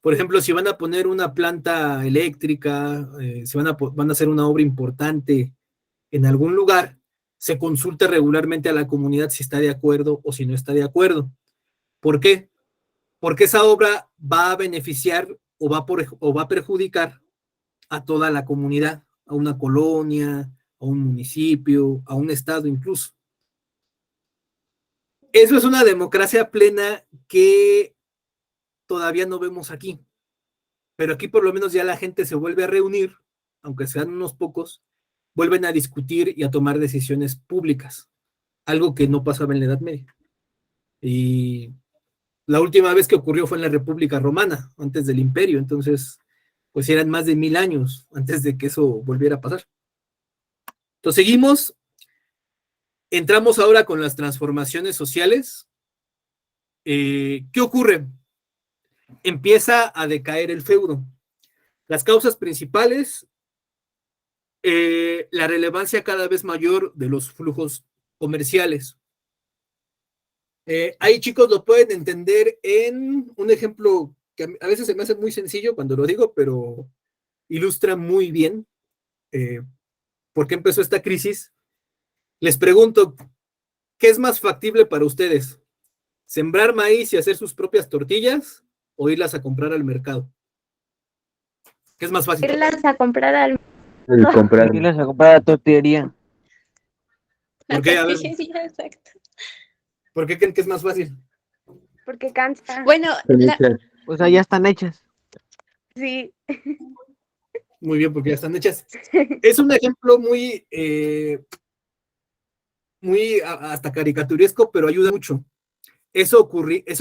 Por ejemplo, si van a poner una planta eléctrica, si van a hacer una obra importante en algún lugar, se consulta regularmente a la comunidad si está de acuerdo o si no está de acuerdo. ¿Por qué? Porque esa obra va a beneficiar o va a perjudicar a toda la comunidad. a una colonia, a un municipio, a un estado incluso. Eso es una democracia plena que todavía no vemos aquí. Pero aquí por lo menos ya la gente se vuelve a reunir, aunque sean unos pocos, vuelven a discutir y a tomar decisiones públicas, algo que no pasaba en la Edad Media. Y la última vez que ocurrió fue en la República Romana, antes del Imperio, entonces, pues eran más de 1000 años antes de que eso volviera a pasar. Entonces seguimos, entramos ahora con las transformaciones sociales. ¿Qué ocurre? Empieza a decaer el feudo. Las causas principales, la relevancia cada vez mayor de los flujos comerciales. Ahí, chicos, lo pueden entender en un ejemplo que a veces se me hace muy sencillo cuando lo digo, pero ilustra muy bien por qué empezó esta crisis. Les pregunto, ¿qué es más factible para ustedes? ¿Sembrar maíz y hacer sus propias tortillas o irlas a comprar al mercado? ¿Qué es más fácil? Irlas a comprar al... El comprar. Irlas a comprar a la tortillería. ¿Por qué? A ver, Exacto. ¿por qué creen que es más fácil? Porque cansa. Bueno, O sea, ya están hechas. Sí. Muy bien, porque ya están hechas. Es un ejemplo muy, hasta caricaturesco, pero ayuda mucho. Eso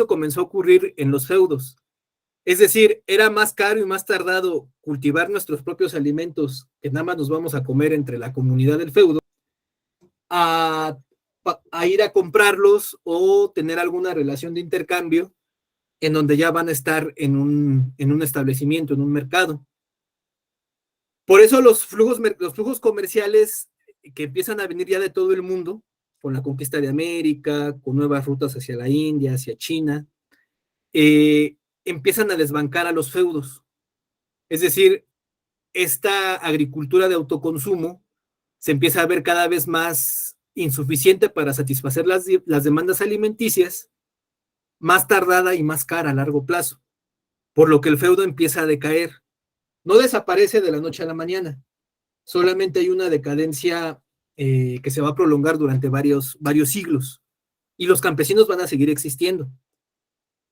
comenzó a ocurrir en los feudos. Es decir, era más caro y más tardado cultivar nuestros propios alimentos, que nada más nos vamos a comer entre la comunidad del feudo, a ir a comprarlos o tener alguna relación de intercambio en donde ya van a estar en un establecimiento, en un mercado. Por eso los flujos comerciales que empiezan a venir ya de todo el mundo, con la conquista de América, con nuevas rutas hacia la India, hacia China, empiezan a desbancar a los feudos. Es decir, esta agricultura de autoconsumo se empieza a ver cada vez más insuficiente para satisfacer las demandas alimenticias, más tardada y más cara a largo plazo, por lo que el feudo empieza a decaer. No desaparece de la noche a la mañana, solamente hay una decadencia que se va a prolongar durante varios siglos, y los campesinos van a seguir existiendo,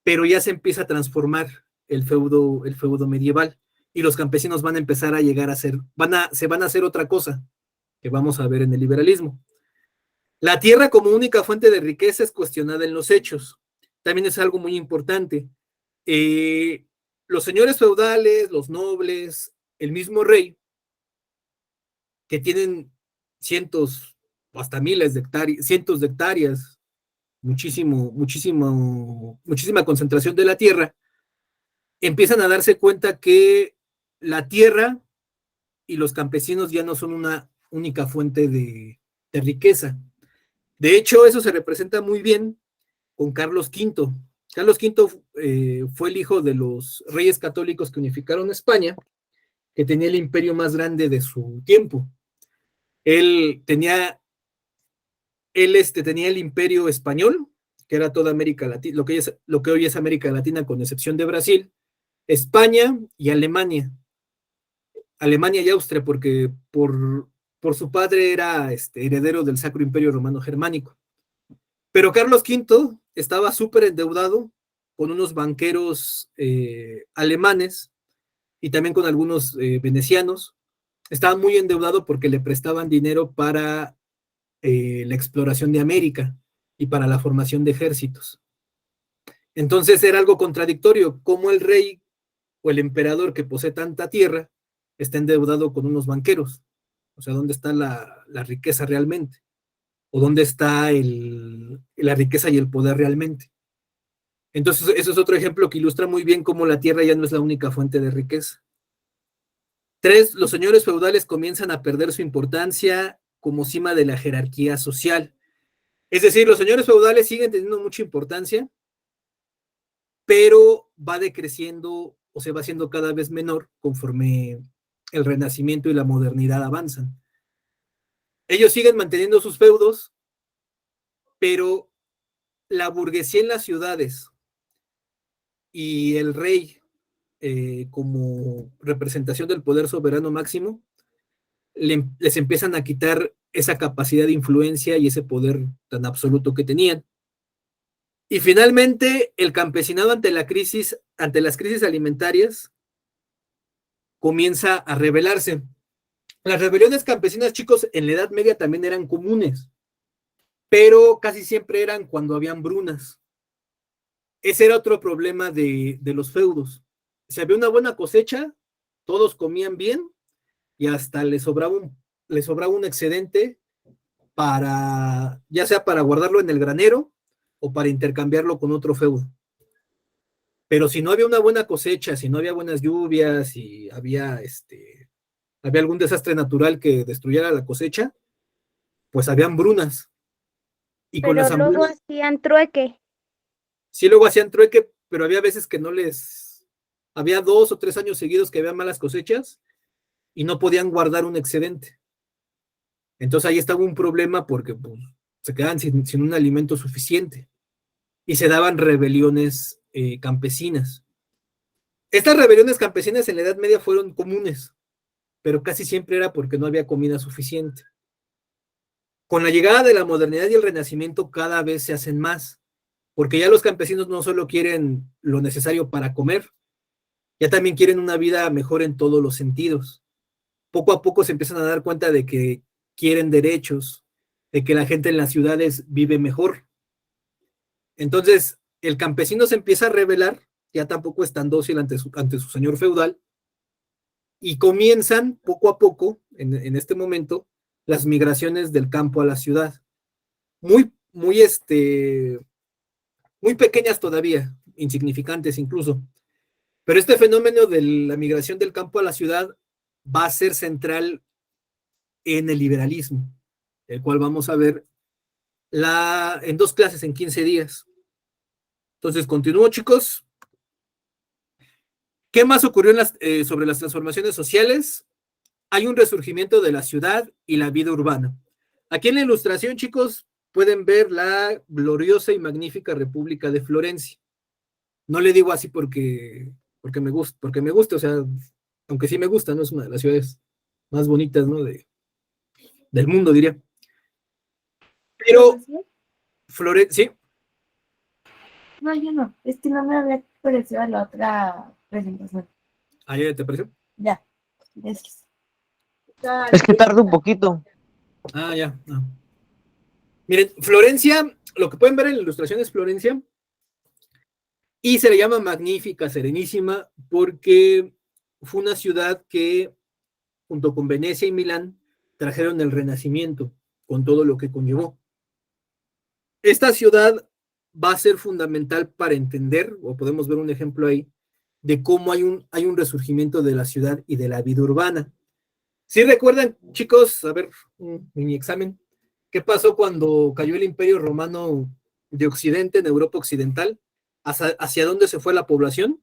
pero ya se empieza a transformar el feudo medieval, y los campesinos van a empezar a llegar a ser, se van a hacer otra cosa, que vamos a ver en el liberalismo. La tierra como única fuente de riqueza es cuestionada en los hechos. También es algo muy importante. Los señores feudales, los nobles, el mismo rey, que tienen cientos o hasta miles de hectáreas, cientos de hectáreas, muchísima concentración de la tierra, empiezan a darse cuenta que la tierra y los campesinos ya no son una única fuente de riqueza. De hecho, eso se representa muy bien con Carlos V. Carlos V fue el hijo de los reyes católicos que unificaron España, que tenía el imperio más grande de su tiempo. Él tenía el imperio español, que era toda América Latina, lo que hoy es América Latina, con excepción de Brasil, España y Alemania. Alemania y Austria, porque por su padre era heredero del Sacro Imperio Romano Germánico. Pero Carlos V estaba súper endeudado con unos banqueros alemanes y también con algunos venecianos. Estaba muy endeudado porque le prestaban dinero para la exploración de América y para la formación de ejércitos. Entonces era algo contradictorio, como el rey o el emperador que posee tanta tierra está endeudado con unos banqueros. O sea, ¿dónde está la riqueza realmente? ¿O dónde está la riqueza y el poder realmente? Entonces, eso es otro ejemplo que ilustra muy bien cómo la tierra ya no es la única fuente de riqueza. 3, los señores feudales comienzan a perder su importancia como cima de la jerarquía social. Es decir, los señores feudales siguen teniendo mucha importancia, pero va decreciendo o se va haciendo cada vez menor conforme el Renacimiento y la modernidad avanzan. Ellos siguen manteniendo sus feudos, pero la burguesía en las ciudades y el rey como representación del poder soberano máximo les empiezan a quitar esa capacidad de influencia y ese poder tan absoluto que tenían. Y finalmente, el campesinado ante las crisis alimentarias, comienza a rebelarse. Las rebeliones campesinas, chicos, en la Edad Media también eran comunes, pero casi siempre eran cuando había hambrunas. Ese era otro problema de los feudos. Si había una buena cosecha, todos comían bien y hasta les sobraba un excedente para, ya sea para guardarlo en el granero o para intercambiarlo con otro feudo. Pero si no había una buena cosecha, si no había buenas lluvias, si había algún desastre natural que destruyera la cosecha, pues había hambrunas. Y con Pero las luego hambrunas, hacían trueque. sí, luego hacían trueque, pero había veces que había 2 o 3 años seguidos que había malas cosechas y no podían guardar un excedente. Entonces ahí estaba un problema porque pues, se quedaban sin un alimento suficiente y se daban rebeliones campesinas. Estas rebeliones campesinas en la Edad Media fueron comunes, pero casi siempre era porque no había comida suficiente. Con la llegada de la modernidad y el Renacimiento cada vez se hacen más, porque ya los campesinos no solo quieren lo necesario para comer, ya también quieren una vida mejor en todos los sentidos. Poco a poco se empiezan a dar cuenta de que quieren derechos, de que la gente en las ciudades vive mejor. Entonces, el campesino se empieza a rebelar, ya tampoco es tan dócil ante su señor feudal, y comienzan poco a poco, en este momento, las migraciones del campo a la ciudad. Muy pequeñas todavía, insignificantes incluso. Pero este fenómeno de la migración del campo a la ciudad va a ser central en el liberalismo, el cual vamos a ver en 2 clases en 15 días. Entonces, continúo, chicos. ¿Qué más ocurrió sobre las transformaciones sociales? Hay un resurgimiento de la ciudad y la vida urbana. Aquí en la ilustración, chicos, pueden ver la gloriosa y magnífica República de Florencia. No le digo así porque me gusta, o sea, aunque sí me gusta, ¿no? Es una de las ciudades más bonitas, ¿no? Del mundo, diría. Pero, Florencia, ¿sí? No, yo no. Es que no me había parecido a la otra presentación. ¿Ah, ya te pareció? Ya. Gracias. Es que tarda un poquito. Ah, ya. No. Miren, Florencia, lo que pueden ver en la ilustración es Florencia, y se le llama magnífica, serenísima, porque fue una ciudad que, junto con Venecia y Milán, trajeron el Renacimiento, con todo lo que conllevó. Esta ciudad va a ser fundamental para entender, o podemos ver un ejemplo ahí, de cómo hay un resurgimiento de la ciudad y de la vida urbana. ¿Sí recuerdan, chicos? A ver, un mini examen. ¿Qué pasó cuando cayó el Imperio Romano de Occidente, en Europa Occidental? ¿Hacia dónde se fue la población?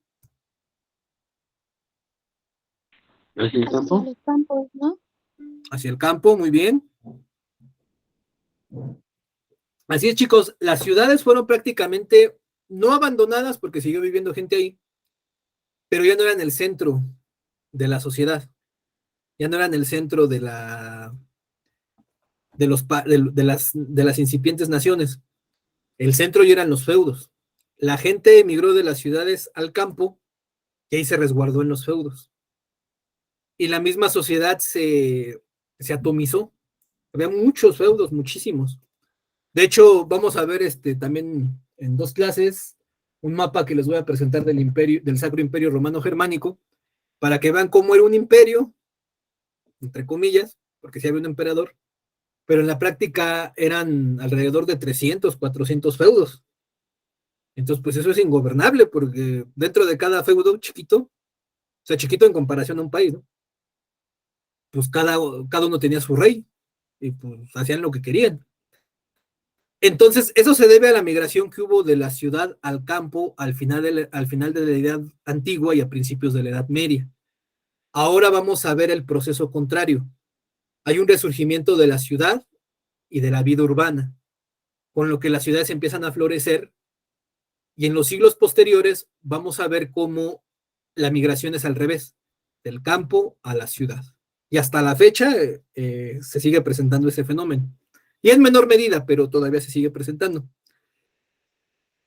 ¿Hacia el campo? Hacia los campos, ¿no? Hacia el campo, muy bien. Así es, chicos, las ciudades fueron prácticamente no abandonadas porque siguió viviendo gente ahí, pero ya no eran el centro de la sociedad, ya no eran el centro de las incipientes naciones. El centro ya eran los feudos. La gente emigró de las ciudades al campo y ahí se resguardó en los feudos. Y la misma sociedad se atomizó. Había muchos feudos, muchísimos. De hecho, vamos a ver también en 2 clases un mapa que les voy a presentar del Sacro Imperio Romano Germánico, para que vean cómo era un imperio, entre comillas, porque sí había un emperador, pero en la práctica eran alrededor de 300, 400 feudos. Entonces, pues eso es ingobernable, porque dentro de cada feudo chiquito, o sea, chiquito en comparación a un país, ¿no? Pues cada uno tenía su rey, y pues hacían lo que querían. Entonces, eso se debe a la migración que hubo de la ciudad al campo al final de la Edad Antigua y a principios de la Edad Media. Ahora vamos a ver el proceso contrario. Hay un resurgimiento de la ciudad y de la vida urbana, con lo que las ciudades empiezan a florecer, y en los siglos posteriores vamos a ver cómo la migración es al revés, del campo a la ciudad. Y hasta la fecha se sigue presentando ese fenómeno. Y en menor medida, pero todavía se sigue presentando.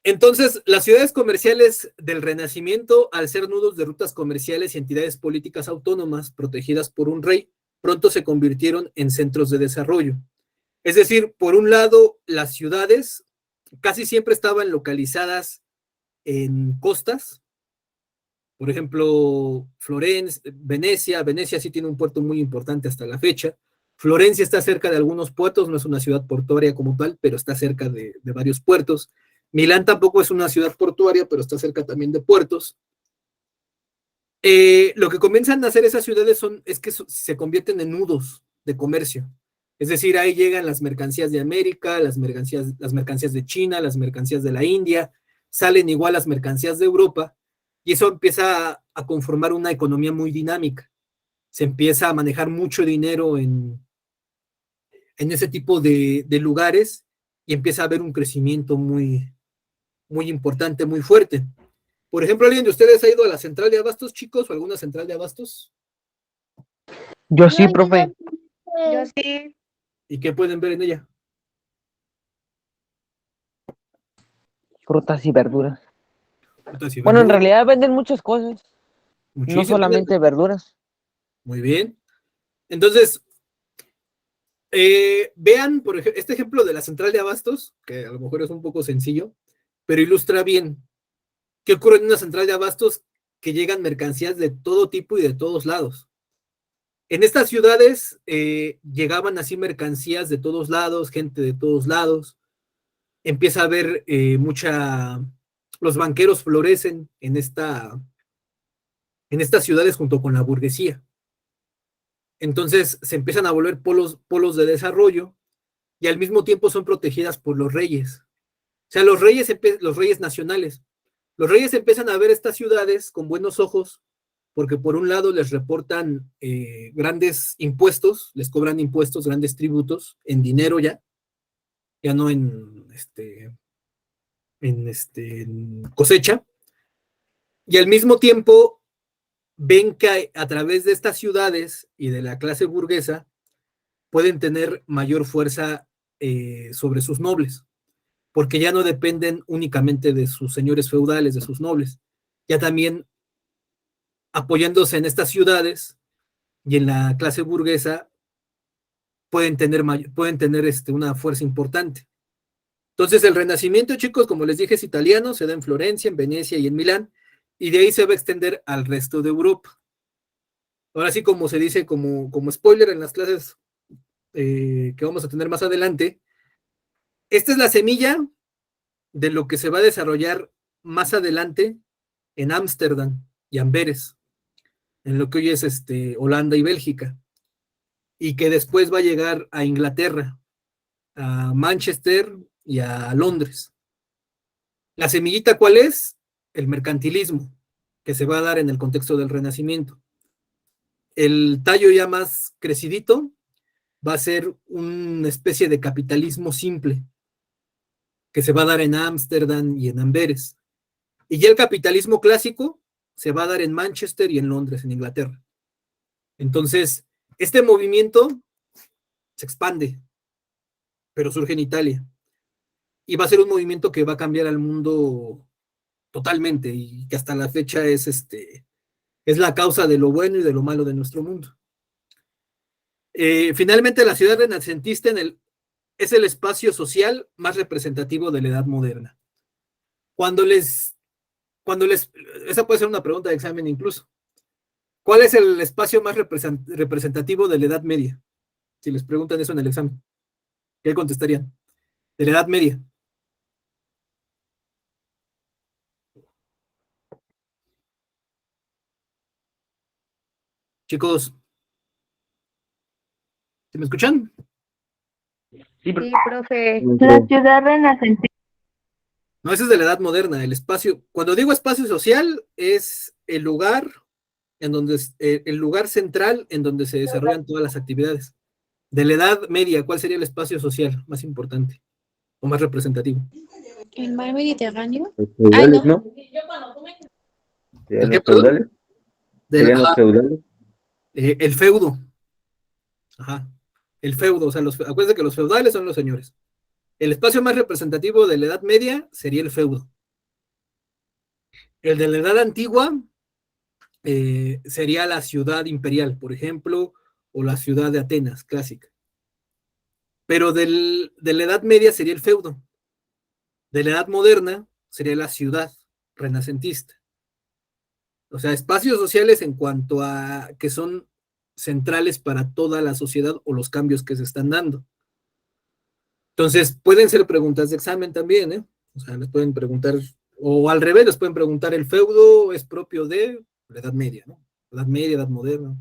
Entonces, las ciudades comerciales del Renacimiento, al ser nudos de rutas comerciales y entidades políticas autónomas protegidas por un rey, pronto se convirtieron en centros de desarrollo. Es decir, por un lado, las ciudades casi siempre estaban localizadas en costas. Por ejemplo, Venecia sí tiene un puerto muy importante hasta la fecha. Florencia está cerca de algunos puertos, no es una ciudad portuaria como tal, pero está cerca de varios puertos. Milán tampoco es una ciudad portuaria, pero está cerca también de puertos. Lo que comienzan a hacer esas ciudades es que se convierten en nudos de comercio. Es decir, ahí llegan las mercancías de América, las mercancías de China, las mercancías de la India, salen igual las mercancías de Europa, y eso empieza a conformar una economía muy dinámica. Se empieza a manejar mucho dinero en ese tipo de lugares, y empieza a haber un crecimiento muy importante, muy fuerte. Por ejemplo, ¿alguien de ustedes ha ido a la central de abastos, chicos, o alguna central de abastos? Yo sí, profe. Yo sí. ¿Y qué pueden ver en ella? Frutas y verduras. Frutas y Bueno, en verduras. realidad venden muchas cosas, no Muchísimo. solamente verduras. Muy bien. Entonces, vean, por ejemplo, este ejemplo de la central de abastos, que a lo mejor es un poco sencillo, pero ilustra bien qué ocurre en una central de abastos, que llegan mercancías de todo tipo y de todos lados. En estas ciudades llegaban así mercancías de todos lados, gente de todos lados. Empieza a haber los banqueros florecen en estas ciudades junto con la burguesía. Entonces se empiezan a volver polos de desarrollo, y al mismo tiempo son protegidas por los reyes. O sea, los reyes nacionales. Los reyes empiezan a ver estas ciudades con buenos ojos, porque por un lado les reportan grandes impuestos, les cobran impuestos, grandes tributos, en dinero ya no en cosecha, y al mismo tiempo ven que a través de estas ciudades y de la clase burguesa pueden tener mayor fuerza sobre sus nobles, porque ya no dependen únicamente de sus señores feudales, de sus nobles, ya también apoyándose en estas ciudades y en la clase burguesa pueden tener una fuerza importante. Entonces el Renacimiento, chicos, como les dije, es italiano, se da en Florencia, en Venecia y en Milán, y de ahí se va a extender al resto de Europa. Ahora sí, como se dice, como spoiler en las clases que vamos a tener más adelante, esta es la semilla de lo que se va a desarrollar más adelante en Ámsterdam y Amberes, en lo que hoy es Holanda y Bélgica, y que después va a llegar a Inglaterra, a Manchester y a Londres. La semillita, ¿cuál es? El mercantilismo, que se va a dar en el contexto del Renacimiento. El tallo ya más crecidito va a ser una especie de capitalismo simple, que se va a dar en Ámsterdam y en Amberes. Y ya el capitalismo clásico se va a dar en Manchester y en Londres, en Inglaterra. Entonces, este movimiento se expande, pero surge en Italia. Y va a ser un movimiento que va a cambiar al mundo totalmente, y que hasta la fecha es la causa de lo bueno y de lo malo de nuestro mundo. Finalmente, la ciudad renacentista es el espacio social más representativo de la edad moderna. Esa puede ser una pregunta de examen incluso. ¿Cuál es el espacio más representativo de la Edad Media? Si les preguntan eso en el examen, ¿qué contestarían? De la Edad Media. Chicos, ¿se me escuchan? Sí, Sí, profe. La ciudad renacentista. No, ese es de la Edad Moderna, el espacio. Cuando digo espacio social, es el lugar el lugar central en donde se desarrollan todas las actividades. De la Edad Media, ¿cuál sería el espacio social más importante o más representativo? ¿El mar Mediterráneo? Los feudales, ¿no? ¿El qué, Los feudales. el feudo. Ajá. El feudo, o sea, acuérdense que los feudales son los señores. El espacio más representativo de la Edad Media sería el feudo. El de la Edad Antigua sería la ciudad imperial, por ejemplo, o la ciudad de Atenas, clásica. Pero de la Edad Media sería el feudo. De la Edad Moderna sería la ciudad renacentista. O sea, espacios sociales en cuanto a que son centrales para toda la sociedad o los cambios que se están dando. Entonces, pueden ser preguntas de examen también, ¿eh? O sea, les pueden preguntar, o al revés, les pueden preguntar, ¿el feudo es propio de la Edad Media, ¿no? Edad Media, Edad Moderna.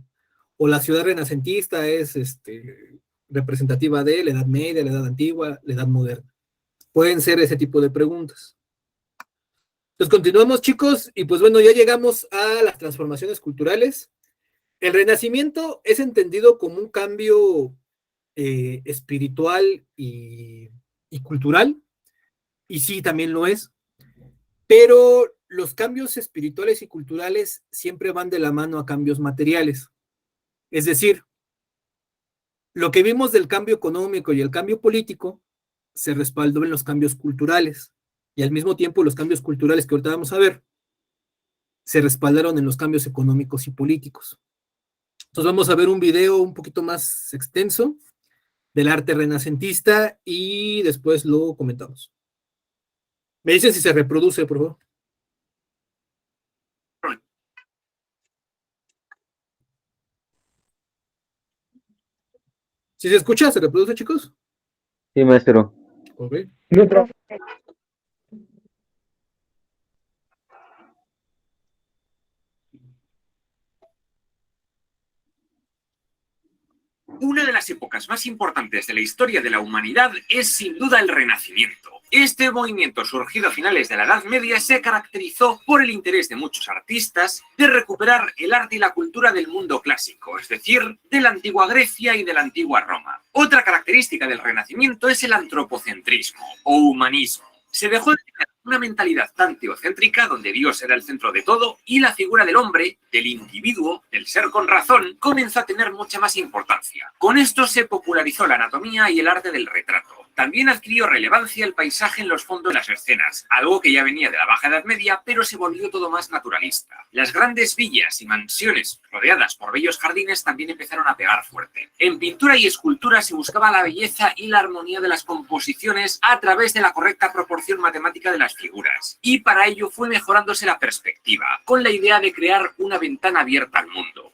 O la ciudad renacentista es representativa de la Edad Media, la Edad Antigua, la Edad Moderna. Pueden ser ese tipo de preguntas. Entonces, continuamos, chicos, y pues bueno, ya llegamos a las transformaciones culturales. El Renacimiento es entendido como un cambio espiritual y cultural, y sí, también lo es, pero los cambios espirituales y culturales siempre van de la mano a cambios materiales. Es decir, lo que vimos del cambio económico y el cambio político se respaldó en los cambios culturales, y al mismo tiempo los cambios culturales que ahorita vamos a ver se respaldaron en los cambios económicos y políticos. Entonces vamos a ver un video un poquito más extenso del arte renacentista y después lo comentamos. Me dicen si se reproduce, por favor. ¿Sí se escucha? ¿Se reproduce, chicos? Sí, maestro. Ok. Una de las épocas más importantes de la historia de la humanidad es sin duda el Renacimiento. Este movimiento surgido a finales de la Edad Media se caracterizó por el interés de muchos artistas de recuperar el arte y la cultura del mundo clásico, es decir, de la antigua Grecia y de la antigua Roma. Otra característica del Renacimiento es el antropocentrismo o humanismo. Se dejó de tener una mentalidad tan teocéntrica donde Dios era el centro de todo y la figura del hombre, del individuo, del ser con razón, comenzó a tener mucha más importancia. Con esto se popularizó la anatomía y el arte del retrato. También adquirió relevancia el paisaje en los fondos de las escenas, algo que ya venía de la Baja Edad Media, pero se volvió todo más naturalista. Las grandes villas y mansiones rodeadas por bellos jardines también empezaron a pegar fuerte. En pintura y escultura se buscaba la belleza y la armonía de las composiciones a través de la correcta proporción matemática de las figuras, y para ello fue mejorándose la perspectiva, con la idea de crear una ventana abierta al mundo.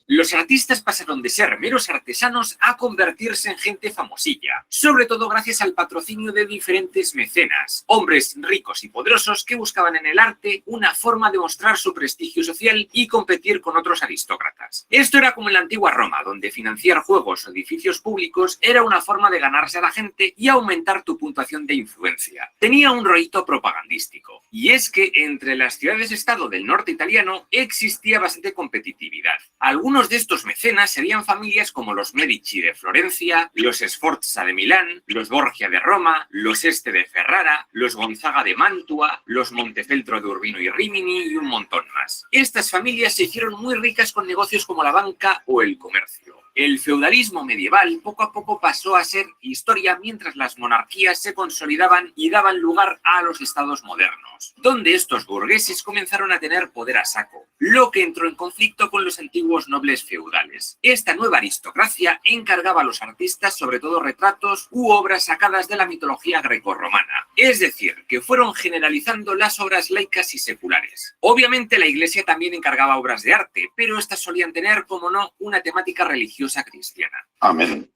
Los artistas pasaron de ser meros artesanos a convertirse en gente famosilla, sobre todo gracias al patrocinio de diferentes mecenas, hombres ricos y poderosos que buscaban en el arte una forma de mostrar su prestigio social y competir con otros aristócratas. Esto era como en la antigua Roma, donde financiar juegos o edificios públicos era una forma de ganarse a la gente y aumentar tu puntuación de influencia. Tenía un rollito propagandístico, y es que entre las ciudades-estado del norte italiano existía bastante competitividad. Algunos de estos mecenas serían familias como los Medici de Florencia, los Sforza de Milán, los Borgia de Roma, los Este de Ferrara, los Gonzaga de Mantua, los Montefeltro de Urbino y Rimini y un montón más. Estas familias se hicieron muy ricas con negocios como la banca o el comercio. El feudalismo medieval poco a poco pasó a ser historia mientras las monarquías se consolidaban y daban lugar a los estados modernos, donde estos burgueses comenzaron a tener poder a saco, lo que entró en conflicto con los antiguos nobles feudales. Esta nueva aristocracia encargaba a los artistas sobre todo retratos u obras sacadas de la mitología grecorromana, es decir, que fueron generalizando las obras laicas y seculares. Obviamente la iglesia también encargaba obras de arte, pero estas solían tener, como no, una temática religiosa cristiana. Amén.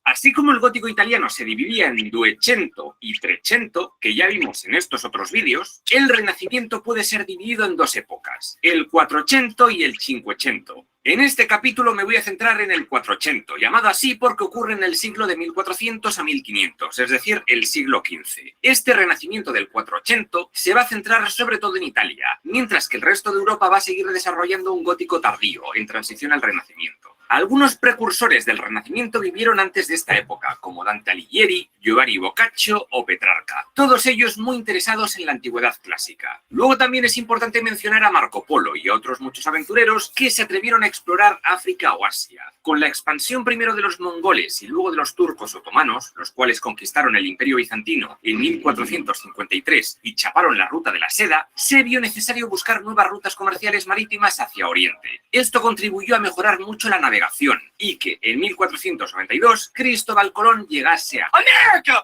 Así como el gótico italiano se dividía en Duecento y Trecento, que ya vimos en estos otros vídeos, el Renacimiento puede ser dividido en dos épocas, el Quattrocento y el Cinquecento. En este capítulo me voy a centrar en el Quattrocento, llamado así porque ocurre en el siglo de 1400 a 1500, es decir, el siglo XV. Este renacimiento del Quattrocento se va a centrar sobre todo en Italia, mientras que el resto de Europa va a seguir desarrollando un gótico tardío, en transición al Renacimiento. Algunos precursores del Renacimiento vivieron antes de esta época, como Dante Alighieri, Giovanni Boccaccio o Petrarca, todos ellos muy interesados en la antigüedad clásica. Luego también es importante mencionar a Marco Polo y a otros muchos aventureros que se atrevieron a explorar África o Asia. Con la expansión primero de los mongoles y luego de los turcos otomanos, los cuales conquistaron el Imperio Bizantino en 1453 y chaparon la ruta de la seda, se vio necesario buscar nuevas rutas comerciales marítimas hacia Oriente. Esto contribuyó a mejorar mucho la navegación y que en 1492 Cristóbal Colón llegase a América.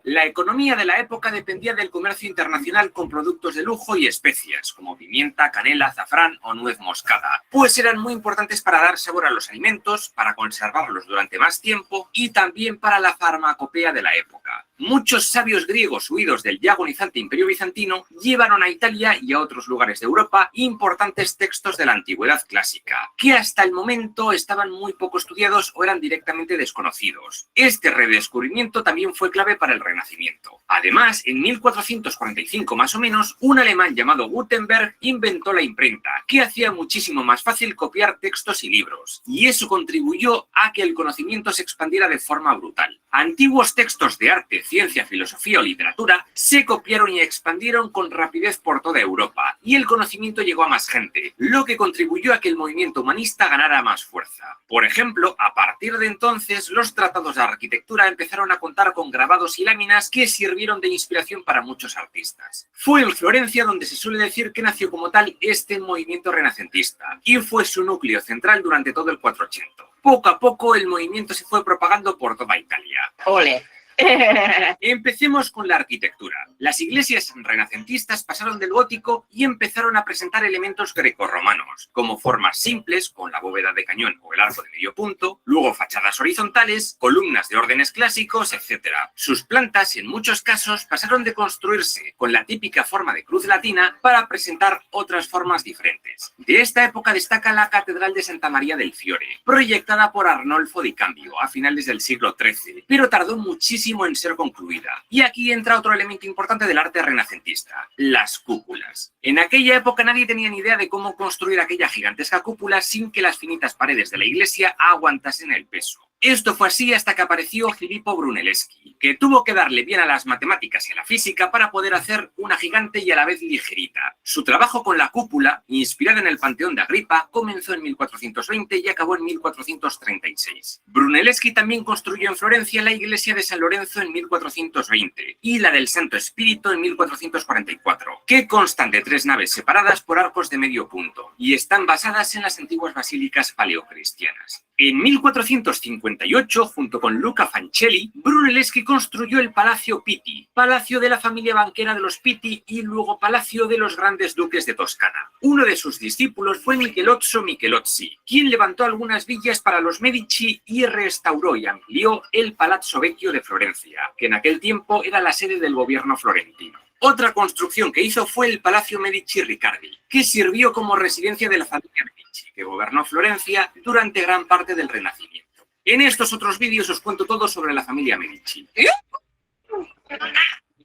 La economía de la época dependía del comercio internacional con productos de lujo y especias, como pimienta, canela, azafrán o nuez moscada, pues eran muy importantes para dar sabor a los alimentos, para conservarlos durante más tiempo y también para la farmacopea de la época. Muchos sabios griegos huidos del ya agonizante Imperio Bizantino llevaron a Italia y a otros lugares de Europa importantes textos de la antigüedad clásica, que hasta el momento estaban muy poco estudiados o eran directamente desconocidos. Este redescubrimiento también fue clave para el Renacimiento. Además, en 1445 más o menos, un alemán llamado Gutenberg inventó la imprenta, que hacía muchísimo más fácil copiar textos y libros, y eso contribuyó a que el conocimiento se expandiera de forma brutal. Antiguos textos de arte, ciencia, filosofía o literatura se copiaron y expandieron con rapidez por toda Europa, y el conocimiento llegó a más gente, lo que contribuyó a que el movimiento humanista ganara más fuerza. Por ejemplo, a partir de entonces, los tratados de arquitectura empezaron a contar con grabados y láminas que sirvieron de inspiración para muchos artistas. Fue en Florencia donde se suele decir que nació como tal este movimiento renacentista, y fue su núcleo central durante todo el 480. Poco a poco el movimiento se fue propagando por toda Italia. ¡Ole! Empecemos con la arquitectura. Las iglesias renacentistas pasaron del gótico y empezaron a presentar elementos grecorromanos, como formas simples, con la bóveda de cañón o el arco de medio punto, luego fachadas horizontales, columnas de órdenes clásicos, etc. Sus plantas, en muchos casos, pasaron de construirse con la típica forma de cruz latina para presentar otras formas diferentes. De esta época destaca la Catedral de Santa María del Fiore, proyectada por Arnolfo di Cambio a finales del siglo XIII, pero tardó muchísimo en ser concluida. Y aquí entra otro elemento importante del arte renacentista, las cúpulas. En aquella época nadie tenía ni idea de cómo construir aquella gigantesca cúpula sin que las finitas paredes de la iglesia aguantasen el peso. Esto fue así hasta que apareció Filippo Brunelleschi, que tuvo que darle bien a las matemáticas y a la física para poder hacer una gigante y a la vez ligerita. Su trabajo con la cúpula, inspirada en el Panteón de Agripa, comenzó en 1420 y acabó en 1436. Brunelleschi también construyó en Florencia la iglesia de San Lorenzo en 1420 y la del Santo Espíritu en 1444, que constan de 3 naves separadas por arcos de medio punto y están basadas en las antiguas basílicas paleocristianas. En 1458, junto con Luca Fancelli, Brunelleschi construyó el Palacio Pitti, palacio de la familia banquera de los Pitti y luego palacio de los grandes duques de Toscana. Uno de sus discípulos fue Michelozzo Michelozzi, quien levantó algunas villas para los Medici y restauró y amplió el Palazzo Vecchio de Florencia, que en aquel tiempo era la sede del gobierno florentino. Otra construcción que hizo fue el Palacio Medici Riccardi, que sirvió como residencia de la familia Medici, que gobernó Florencia durante gran parte del Renacimiento. En estos otros vídeos os cuento todo sobre la familia Medici.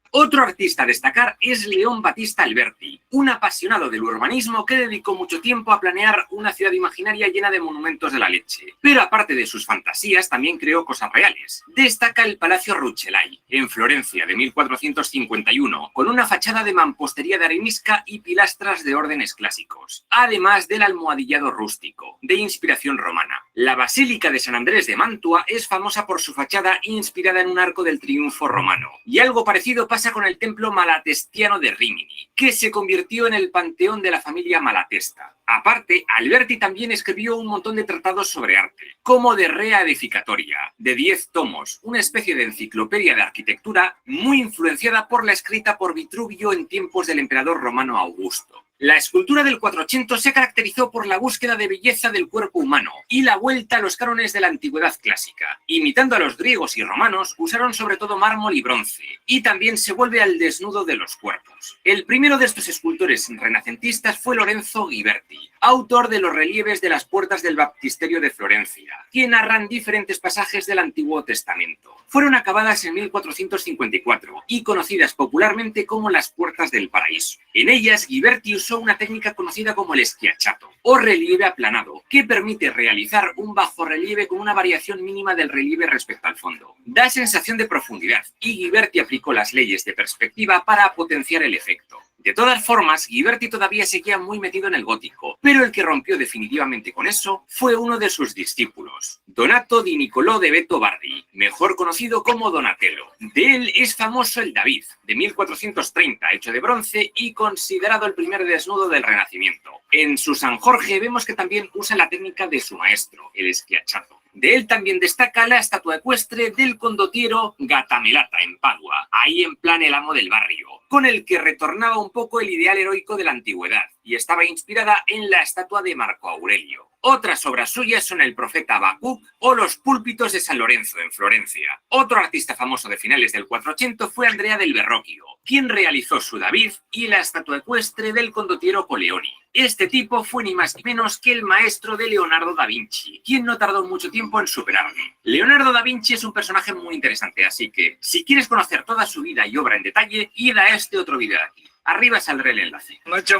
Otro artista a destacar es León Battista Alberti, un apasionado del urbanismo que dedicó mucho tiempo a planear una ciudad imaginaria llena de monumentos de la leche. Pero aparte de sus fantasías, también creó cosas reales. Destaca el Palacio Rucellai, en Florencia, de 1451, con una fachada de mampostería de arenisca y pilastras de órdenes clásicos, además del almohadillado rústico, de inspiración romana. La Basílica de San Andrés de Mantua es famosa por su fachada inspirada en un arco del triunfo romano, y algo parecido pasa con el templo malatestiano de Rimini, que se convirtió en el panteón de la familia Malatesta. Aparte, Alberti también escribió un montón de tratados sobre arte, como De Rea Edificatoria, de 10 tomos, una especie de enciclopedia de arquitectura muy influenciada por la escrita por Vitruvio en tiempos del emperador romano Augusto. La escultura del 400 se caracterizó por la búsqueda de belleza del cuerpo humano y la vuelta a los cánones de la antigüedad clásica. Imitando a los griegos y romanos, usaron sobre todo mármol y bronce, y también se vuelve al desnudo de los cuerpos. El primero de estos escultores renacentistas fue Lorenzo Ghiberti, autor de los relieves de las puertas del baptisterio de Florencia, que narran diferentes pasajes del Antiguo Testamento. Fueron acabadas en 1454 y conocidas popularmente como las puertas del paraíso. En ellas, Ghiberti usó una técnica conocida como el schiacciato, o relieve aplanado, que permite realizar un bajorrelieve con una variación mínima del relieve respecto al fondo. Da sensación de profundidad, y Ghiberti aplicó las leyes de perspectiva para potenciar el efecto. De todas formas, Ghiberti todavía seguía muy metido en el gótico, pero el que rompió definitivamente con eso fue uno de sus discípulos, Donato di Niccolò de Beto Bardi, mejor conocido como Donatello. De él es famoso el David, de 1430, hecho de bronce y considerado el primer desnudo del Renacimiento. En su San Jorge vemos que también usa la técnica de su maestro, el Schiacciato. De él también destaca la estatua ecuestre del condottiero Gattamelata en Padua, ahí en plan el amo del barrio, con el que retornaba un poco el ideal heroico de la antigüedad y estaba inspirada en la estatua de Marco Aurelio. Otras obras suyas son el profeta Habacuc o los púlpitos de San Lorenzo en Florencia. Otro artista famoso de finales del 400 fue Andrea del Verrocchio, quien realizó su David y la estatua ecuestre del condottiero Coleoni. Este tipo fue ni más ni menos que el maestro de Leonardo da Vinci, quien no tardó mucho tiempo en superarle. Leonardo da Vinci es un personaje muy interesante, así que si quieres conocer toda su vida y obra en detalle, id a este otro vídeo de aquí. Arriba saldrá el enlace. Mucho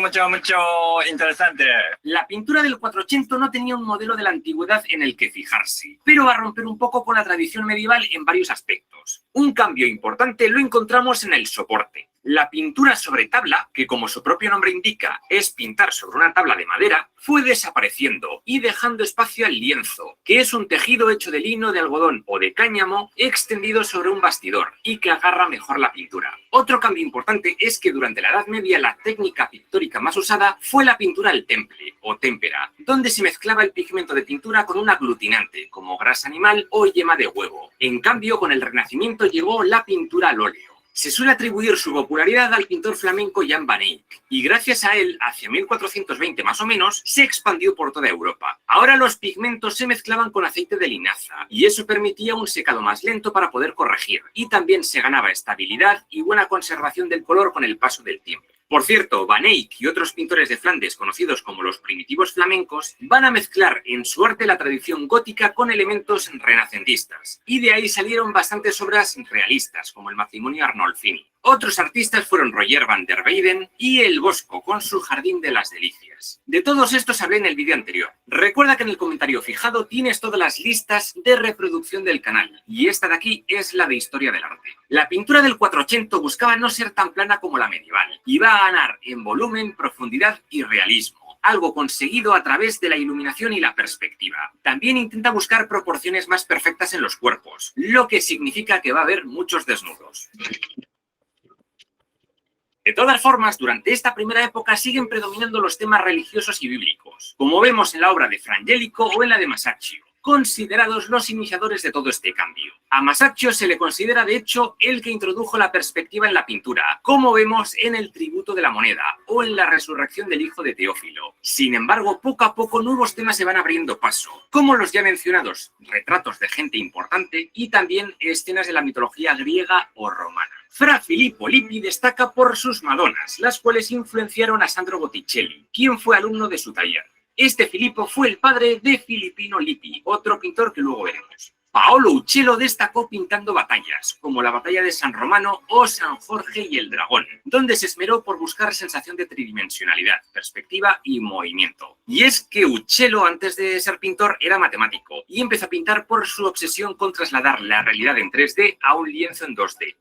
interesante. La pintura del 400 no tenía un modelo de la antigüedad en el que fijarse, pero va a romper un poco con la tradición medieval en varios aspectos. Un cambio importante lo encontramos en el soporte. La pintura sobre tabla, que como su propio nombre indica es pintar sobre una tabla de madera, fue desapareciendo y dejando espacio al lienzo, que es un tejido hecho de lino, de algodón o de cáñamo extendido sobre un bastidor y que agarra mejor la pintura. Otro cambio importante es que durante la Edad Media la técnica pictórica más usada fue la pintura al temple o témpera, donde se mezclaba el pigmento de pintura con un aglutinante, como grasa animal o yema de huevo. En cambio, con el Renacimiento llegó la pintura al óleo. Se suele atribuir su popularidad al pintor flamenco Jan van Eyck, y gracias a él, hacia 1420 más o menos, se expandió por toda Europa. Ahora los pigmentos se mezclaban con aceite de linaza, y eso permitía un secado más lento para poder corregir, y también se ganaba estabilidad y buena conservación del color con el paso del tiempo. Por cierto, Van Eyck y otros pintores de Flandes conocidos como los primitivos flamencos van a mezclar en su arte la tradición gótica con elementos renacentistas, y de ahí salieron bastantes obras realistas como el matrimonio Arnolfini. Otros artistas fueron Roger van der Weyden y El Bosco con su Jardín de las Delicias. De todos estos hablé en el vídeo anterior. Recuerda que en el comentario fijado tienes todas las listas de reproducción del canal, y esta de aquí es la de Historia del Arte. La pintura del 480 buscaba no ser tan plana como la medieval, y va a ganar en volumen, profundidad y realismo, algo conseguido a través de la iluminación y la perspectiva. También intenta buscar proporciones más perfectas en los cuerpos, lo que significa que va a haber muchos desnudos. De todas formas, durante esta primera época siguen predominando los temas religiosos y bíblicos, como vemos en la obra de Fra Angelico o en la de Masaccio, considerados los iniciadores de todo este cambio. A Masaccio se le considera, de hecho, el que introdujo la perspectiva en la pintura, como vemos en el Tributo de la Moneda o en la Resurrección del Hijo de Teófilo. Sin embargo, poco a poco nuevos temas se van abriendo paso, como los ya mencionados retratos de gente importante y también escenas de la mitología griega o romana. Fra Filippo Lippi destaca por sus Madonas, las cuales influenciaron a Sandro Botticelli, quien fue alumno de su taller. Este Filippo fue el padre de Filippino Lippi, otro pintor que luego veremos. Paolo Uccello destacó pintando batallas, como la batalla de San Romano o San Jorge y el Dragón, donde se esmeró por buscar sensación de tridimensionalidad, perspectiva y movimiento. Y es que Uccello, antes de ser pintor, era matemático, y empezó a pintar por su obsesión con trasladar la realidad en 3D a un lienzo en 2D.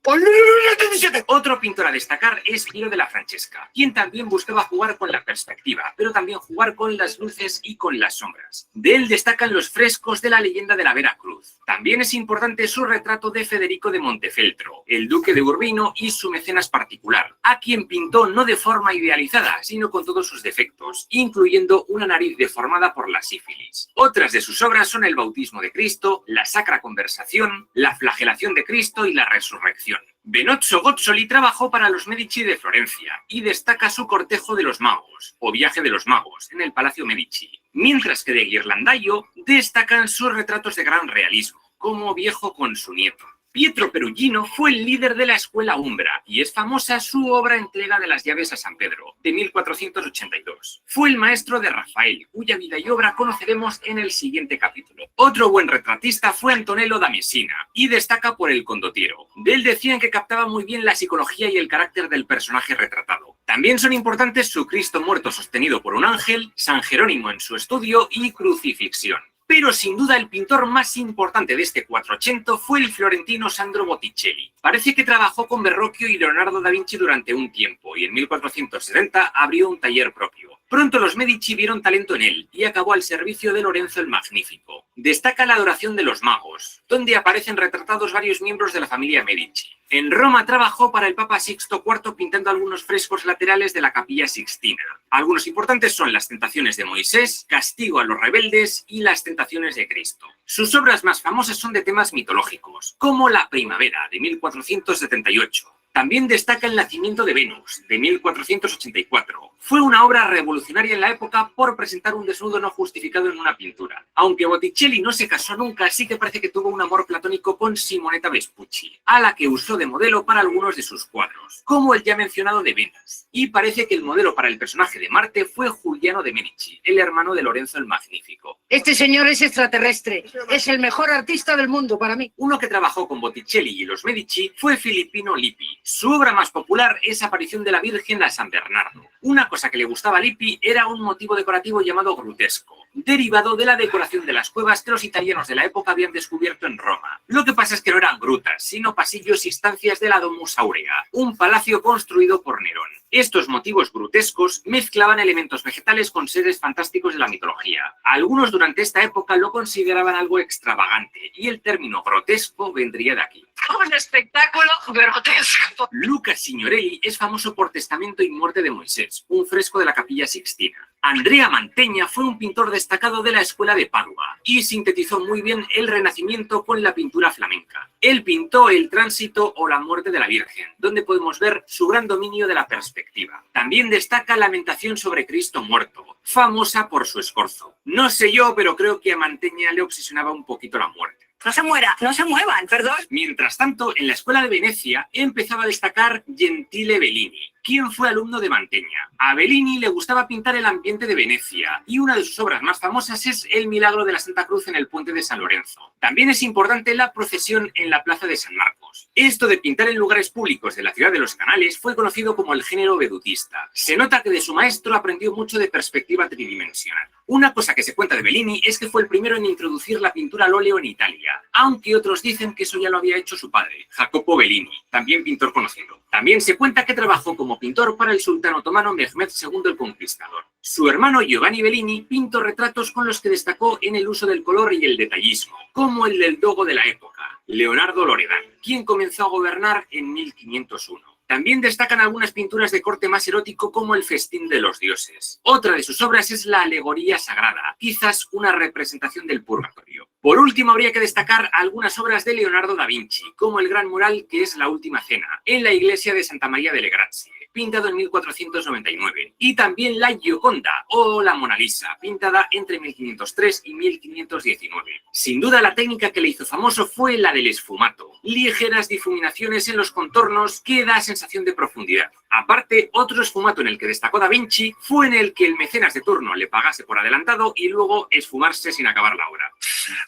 Otro pintor a destacar es Piero della Francesca, quien también buscaba jugar con la perspectiva, pero también jugar con las luces y con las sombras. De él destacan los frescos de la leyenda de la Vera Cruz. También es importante su retrato de Federico de Montefeltro, el duque de Urbino y su mecenas particular, a quien pintó no de forma idealizada, sino con todos sus defectos, incluyendo una nariz deformada por la sífilis. Otras de sus obras son el Bautismo de Cristo, la Sacra Conversación, la Flagelación de Cristo y la Resurrección. Benozzo Gozzoli trabajó para los Medici de Florencia y destaca su Cortejo de los Magos, o Viaje de los Magos, en el Palacio Medici, mientras que de Ghirlandaio destacan sus retratos de gran realismo, como Viejo con su nieto. Pietro Perugino fue el líder de la escuela Umbra y es famosa su obra Entrega de las llaves a San Pedro, de 1482. Fue el maestro de Rafael, cuya vida y obra conoceremos en el siguiente capítulo. Otro buen retratista fue Antonello da Messina y destaca por el condottiero. De él decían que captaba muy bien la psicología y el carácter del personaje retratado. También son importantes su Cristo muerto sostenido por un ángel, San Jerónimo en su estudio y Crucifixión. Pero sin duda el pintor más importante de este Quattrocento fue el florentino Sandro Botticelli. Parece que trabajó con Verrocchio y Leonardo da Vinci durante un tiempo y en 1470 abrió un taller propio. Pronto los Medici vieron talento en él y acabó al servicio de Lorenzo el Magnífico. Destaca la adoración de los magos, donde aparecen retratados varios miembros de la familia Medici. En Roma trabajó para el Papa Sixto IV pintando algunos frescos laterales de la Capilla Sixtina. Algunos importantes son las Tentaciones de Moisés, Castigo a los rebeldes y las Tentaciones de Cristo. Sus obras más famosas son de temas mitológicos, como La Primavera, de 1478. También destaca El Nacimiento de Venus, de 1484. Fue una obra revolucionaria en la época por presentar un desnudo no justificado en una pintura. Aunque Botticelli no se casó nunca, sí que parece que tuvo un amor platónico con Simonetta Vespucci, a la que usó de modelo para algunos de sus cuadros, como el ya mencionado de Venus. Y parece que el modelo para el personaje de Marte fue Giuliano de Medici, el hermano de Lorenzo el Magnífico. Este señor es extraterrestre, es el mejor artista del mundo para mí. Uno que trabajó con Botticelli y los Medici fue Filippino Lippi. Su obra más popular es Aparición de la Virgen a San Bernardo. Una cosa que le gustaba a Lippi era un motivo decorativo llamado grutesco, derivado de la decoración de las cuevas que los italianos de la época habían descubierto en Roma. Lo que pasa es que no eran grutas, sino pasillos y estancias de la Domus Aurea, un palacio construido por Nerón. Estos motivos grutescos mezclaban elementos vegetales con seres fantásticos de la mitología. Algunos durante esta época lo consideraban algo extravagante, y el término grotesco vendría de aquí. Un espectáculo grotesco. Luca Signorelli es famoso por Testamento y Muerte de Moisés, un fresco de la Capilla Sixtina. Andrea Mantegna fue un pintor destacado de la escuela de Padua y sintetizó muy bien el Renacimiento con la pintura flamenca. Él pintó el Tránsito o la Muerte de la Virgen, donde podemos ver su gran dominio de la perspectiva. También destaca Lamentación sobre Cristo muerto, famosa por su escorzo. No sé yo, pero creo que a Mantegna le obsesionaba un poquito la muerte. No se muera, no se muevan, perdón. Mientras tanto, en la escuela de Venecia empezaba a destacar Gentile Bellini, quien fue alumno de Mantegna. A Bellini le gustaba pintar el ambiente de Venecia y una de sus obras más famosas es El Milagro de la Santa Cruz en el puente de San Lorenzo. También es importante la procesión en la plaza de San Marcos. Esto de pintar en lugares públicos de la ciudad de los Canales fue conocido como el género vedutista. Se nota que de su maestro aprendió mucho de perspectiva tridimensional. Una cosa que se cuenta de Bellini es que fue el primero en introducir la pintura al óleo en Italia, aunque otros dicen que eso ya lo había hecho su padre, Jacopo Bellini, también pintor conocido. También se cuenta que trabajó como pintor para el sultán otomano Mehmed II el Conquistador. Su hermano Giovanni Bellini pintó retratos con los que destacó en el uso del color y el detallismo, como el del dogo de la época, Leonardo Loredan, quien comenzó a gobernar en 1501. También destacan algunas pinturas de corte más erótico como El Festín de los Dioses. Otra de sus obras es la Alegoría Sagrada, quizás una representación del purgatorio. Por último, habría que destacar algunas obras de Leonardo da Vinci, como el gran mural que es La Última Cena, en la iglesia de Santa María delle Grazie, pintado en 1499, y también la Gioconda o la Mona Lisa, pintada entre 1503 y 1519. Sin duda, la técnica que le hizo famoso fue la del esfumato, ligeras difuminaciones en los contornos que da sensación de profundidad. Aparte, otro esfumato en el que destacó Da Vinci fue en el que el mecenas de turno le pagase por adelantado y luego esfumarse sin acabar la obra.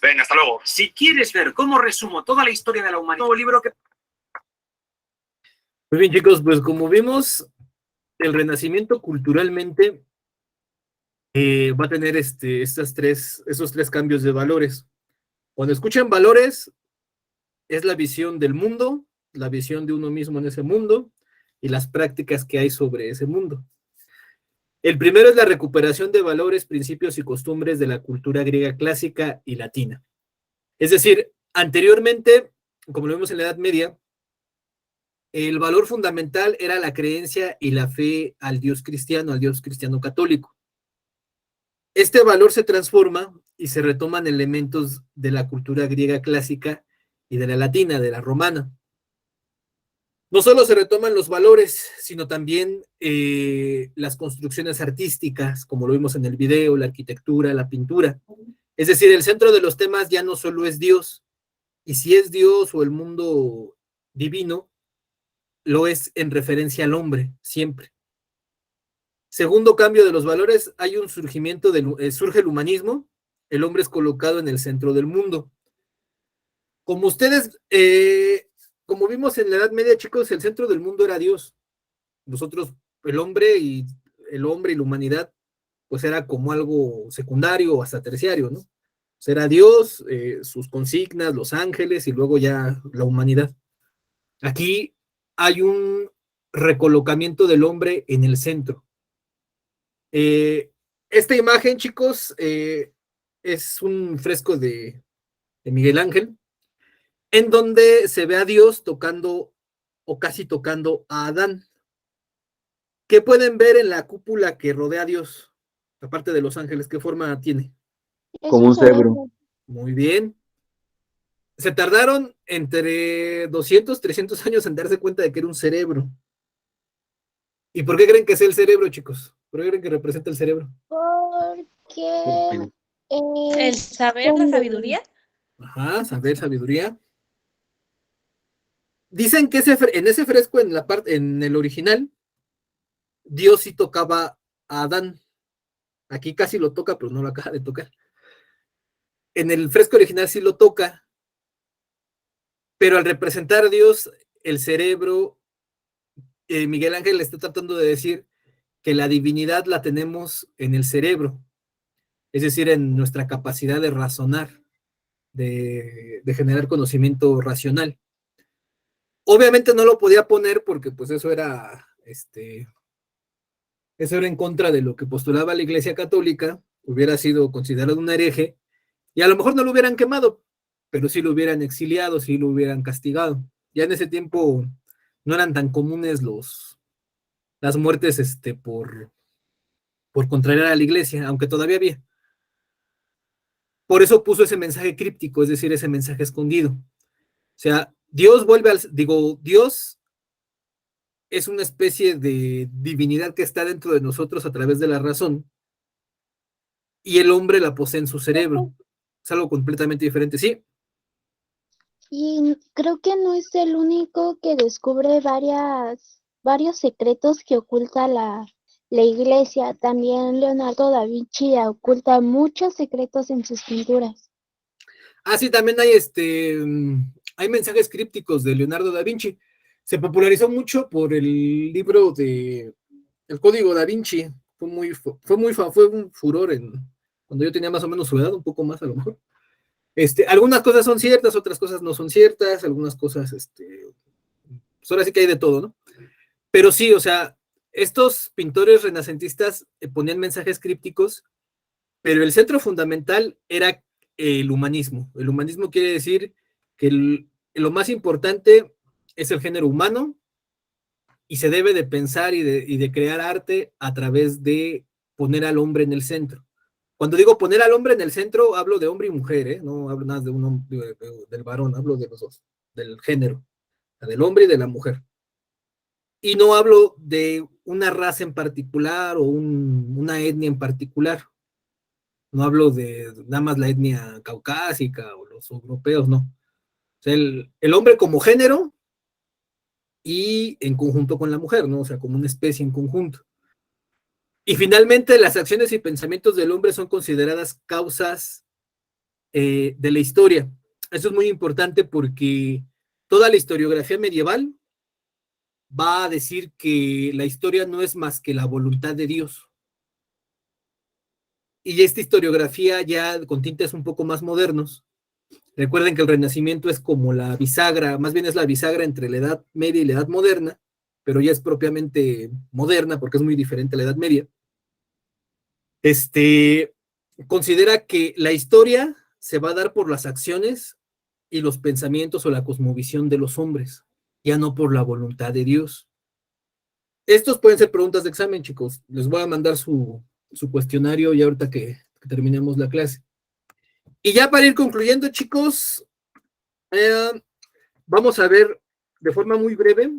Venga, hasta luego. Si quieres ver cómo resumo toda la historia de la humanidad, nuevo libro que... Muy bien, chicos, pues como vimos, el Renacimiento culturalmente va a tener esos tres cambios de valores. Cuando escuchan valores, es la visión del mundo, la visión de uno mismo en ese mundo y las prácticas que hay sobre ese mundo. El primero es la recuperación de valores, principios y costumbres de la cultura griega clásica y latina. Es decir, anteriormente, como lo vimos en la Edad Media, el valor fundamental era la creencia y la fe al Dios cristiano católico. Este valor se transforma y se retoman elementos de la cultura griega clásica y de la latina, de la romana. No solo se retoman los valores, sino también las construcciones artísticas, como lo vimos en el video, la arquitectura, la pintura. Es decir, el centro de los temas ya no solo es Dios, y si es Dios o el mundo divino, lo es en referencia al hombre, siempre. Segundo cambio de los valores, hay un surgimiento, surge el humanismo, el hombre es colocado en el centro del mundo. Como ustedes... como vimos en la Edad Media, chicos, el centro del mundo era Dios. Nosotros, el hombre y la humanidad, pues era como algo secundario o hasta terciario, ¿no? Será Dios, sus consignas, los ángeles y luego ya la humanidad. Aquí hay un recolocamiento del hombre en el centro. Esta imagen, chicos, es un fresco de Miguel Ángel, en donde se ve a Dios tocando o casi tocando a Adán. ¿Qué pueden ver en la cúpula que rodea a Dios? Aparte de los ángeles, ¿qué forma tiene? Como un cerebro. Muy bien. Se tardaron entre 200, 300 años en darse cuenta de que era un cerebro. ¿Y por qué creen que es el cerebro, chicos? ¿Por qué creen que representa el cerebro? Porque El saber, la sabiduría. Ajá, saber, sabiduría. Dicen que en ese fresco, en el original, Dios sí tocaba a Adán. Aquí casi lo toca, pero no lo acaba de tocar. En el fresco original sí lo toca, pero al representar a Dios, el cerebro, Miguel Ángel le está tratando de decir que la divinidad la tenemos en el cerebro, es decir, en nuestra capacidad de razonar, de generar conocimiento racional. Obviamente no lo podía poner porque pues eso era en contra de lo que postulaba la Iglesia Católica, hubiera sido considerado un hereje, y a lo mejor no lo hubieran quemado, pero sí lo hubieran exiliado, sí lo hubieran castigado. Ya en ese tiempo no eran tan comunes las muertes por contrariar a la Iglesia, aunque todavía había. Por eso puso ese mensaje críptico, es decir, ese mensaje escondido. O sea, Dios Dios es una especie de divinidad que está dentro de nosotros a través de la razón, y el hombre la posee en su cerebro. Es algo completamente diferente, ¿sí? Y creo que no es el único que descubre varios secretos que oculta la iglesia. También Leonardo da Vinci oculta muchos secretos en sus pinturas. Ah, sí, también hay mensajes crípticos de Leonardo da Vinci. Se popularizó mucho por el libro de El Código da Vinci. Fue un furor cuando yo tenía más o menos su edad, un poco más a lo mejor. Algunas cosas son ciertas, otras cosas no son ciertas, algunas cosas, pues ahora sí que hay de todo, ¿no? Pero sí, o sea, estos pintores renacentistas ponían mensajes crípticos, pero el centro fundamental era el humanismo. El humanismo quiere decir que lo más importante es el género humano, y se debe de pensar y de crear arte a través de poner al hombre en el centro. Cuando digo poner al hombre en el centro, hablo de hombre y mujer, no hablo nada del varón, hablo de los dos, del género, del hombre y de la mujer. Y no hablo de una raza en particular o una etnia en particular. No hablo de nada más la etnia caucásica o los europeos, no. O sea, el hombre como género y en conjunto con la mujer, ¿no? O sea, como una especie en conjunto. Y finalmente, las acciones y pensamientos del hombre son consideradas causas de la historia. Eso es muy importante porque toda la historiografía medieval va a decir que la historia no es más que la voluntad de Dios. Y esta historiografía ya con tintes un poco más modernos. Recuerden que el Renacimiento es como la bisagra, más bien es la bisagra entre la Edad Media y la Edad Moderna, pero ya es propiamente moderna porque es muy diferente a la Edad Media. Considera que la historia se va a dar por las acciones y los pensamientos o la cosmovisión de los hombres, ya no por la voluntad de Dios. Estos pueden ser preguntas de examen, chicos. Les voy a mandar su cuestionario ya ahorita que terminemos la clase. Y ya para ir concluyendo, chicos, vamos a ver de forma muy breve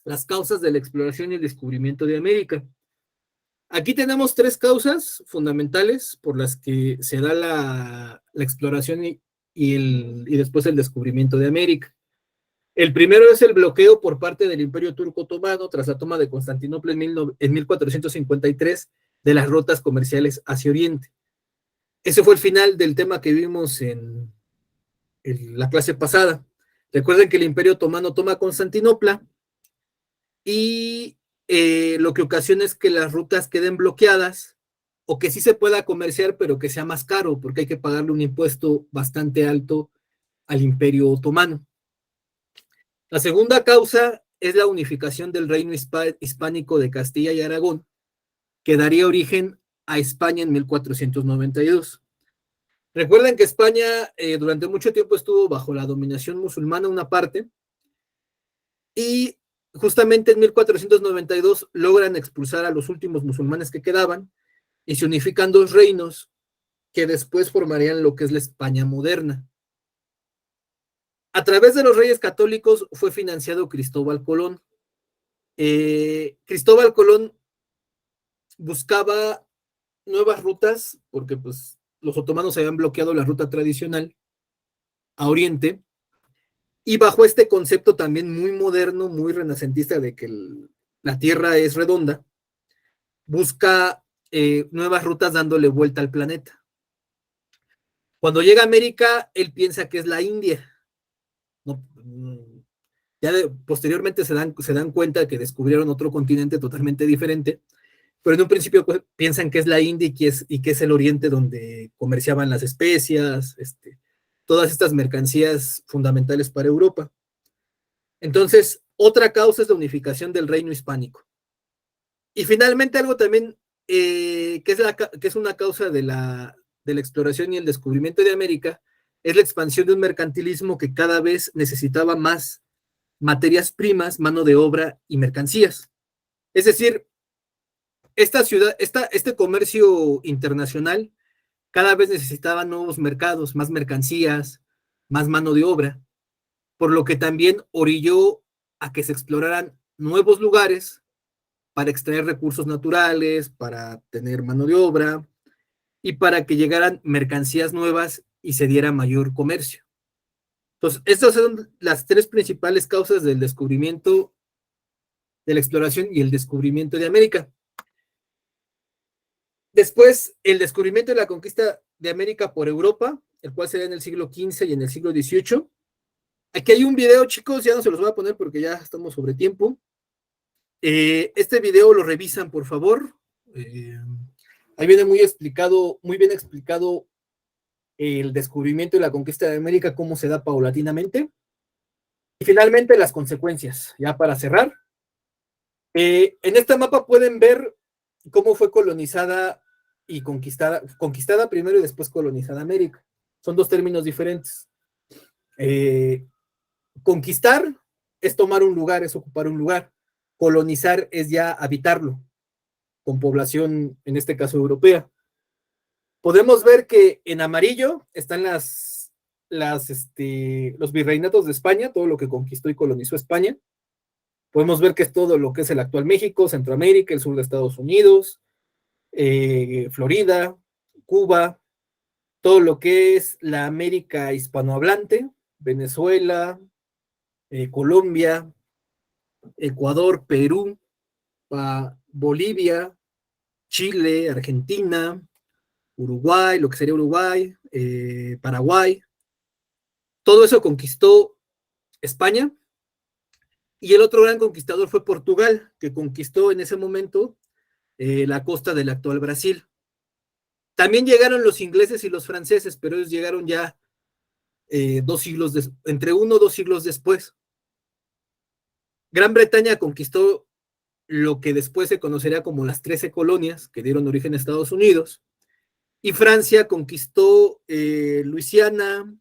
las causas de la exploración y el descubrimiento de América. Aquí tenemos 3 causas fundamentales por las que se da la exploración y después el descubrimiento de América. El primero es el bloqueo por parte del Imperio Turco Otomano tras la toma de Constantinopla en 1453 de las rutas comerciales hacia Oriente. Ese fue el final del tema que vimos en la clase pasada. Recuerden que el Imperio Otomano toma Constantinopla y lo que ocasiona es que las rutas queden bloqueadas o que sí se pueda comerciar, pero que sea más caro, porque hay que pagarle un impuesto bastante alto al Imperio Otomano. La segunda causa es la unificación del reino hispánico de Castilla y Aragón, que daría origen a España en 1492. Recuerden que España durante mucho tiempo estuvo bajo la dominación musulmana una parte, y justamente en 1492 logran expulsar a los últimos musulmanes que quedaban y se unifican dos reinos que después formarían lo que es la España moderna. A través de los reyes católicos fue financiado Cristóbal Colón. Cristóbal Colón buscaba nuevas rutas, porque pues los otomanos habían bloqueado la ruta tradicional a Oriente, y bajo este concepto también muy moderno, muy renacentista de que la Tierra es redonda, busca nuevas rutas dándole vuelta al planeta. Cuando llega a América, él piensa que es la India. No, ya posteriormente se dan cuenta que descubrieron otro continente totalmente diferente, pero en un principio pues, piensan que es la India y que es el Oriente donde comerciaban las especias, todas estas mercancías fundamentales para Europa. Entonces, otra causa es la unificación del reino hispánico. Y finalmente algo también que es una causa de la exploración y el descubrimiento de América, es la expansión de un mercantilismo que cada vez necesitaba más materias primas, mano de obra y mercancías. Es decir, este comercio internacional cada vez necesitaba nuevos mercados, más mercancías, más mano de obra, por lo que también orilló a que se exploraran nuevos lugares para extraer recursos naturales, para tener mano de obra y para que llegaran mercancías nuevas y se diera mayor comercio. Entonces, estas son las tres principales causas del descubrimiento, de la exploración y el descubrimiento de América. Después, el descubrimiento y la conquista de América por Europa, el cual se da en el siglo XV y en el siglo XVIII. Aquí hay un video, chicos, ya no se los voy a poner porque ya estamos sobre tiempo. Este video lo revisan, por favor. Ahí viene muy bien explicado el descubrimiento y la conquista de América, cómo se da paulatinamente. Y finalmente las consecuencias, ya para cerrar. En este mapa pueden ver cómo fue colonizada y conquistada primero y después colonizada América. Son dos términos diferentes. Conquistar es tomar un lugar, es ocupar un lugar. Colonizar es ya habitarlo, con población, en este caso europea. Podemos ver que en amarillo están los virreinatos de España, todo lo que conquistó y colonizó España. Podemos ver que es todo lo que es el actual México, Centroamérica, el sur de Estados Unidos, Florida, Cuba, todo lo que es la América hispanohablante, Venezuela, Colombia, Ecuador, Perú, Bolivia, Chile, Argentina, Uruguay, lo que sería Uruguay, Paraguay. Todo eso conquistó España. Y el otro gran conquistador fue Portugal, que conquistó en ese momento la costa del actual Brasil. También llegaron los ingleses y los franceses, pero ellos llegaron ya entre 1 o 2 siglos después. Gran Bretaña conquistó lo que después se conocería como las 13 colonias que dieron origen a Estados Unidos, y Francia conquistó Luisiana,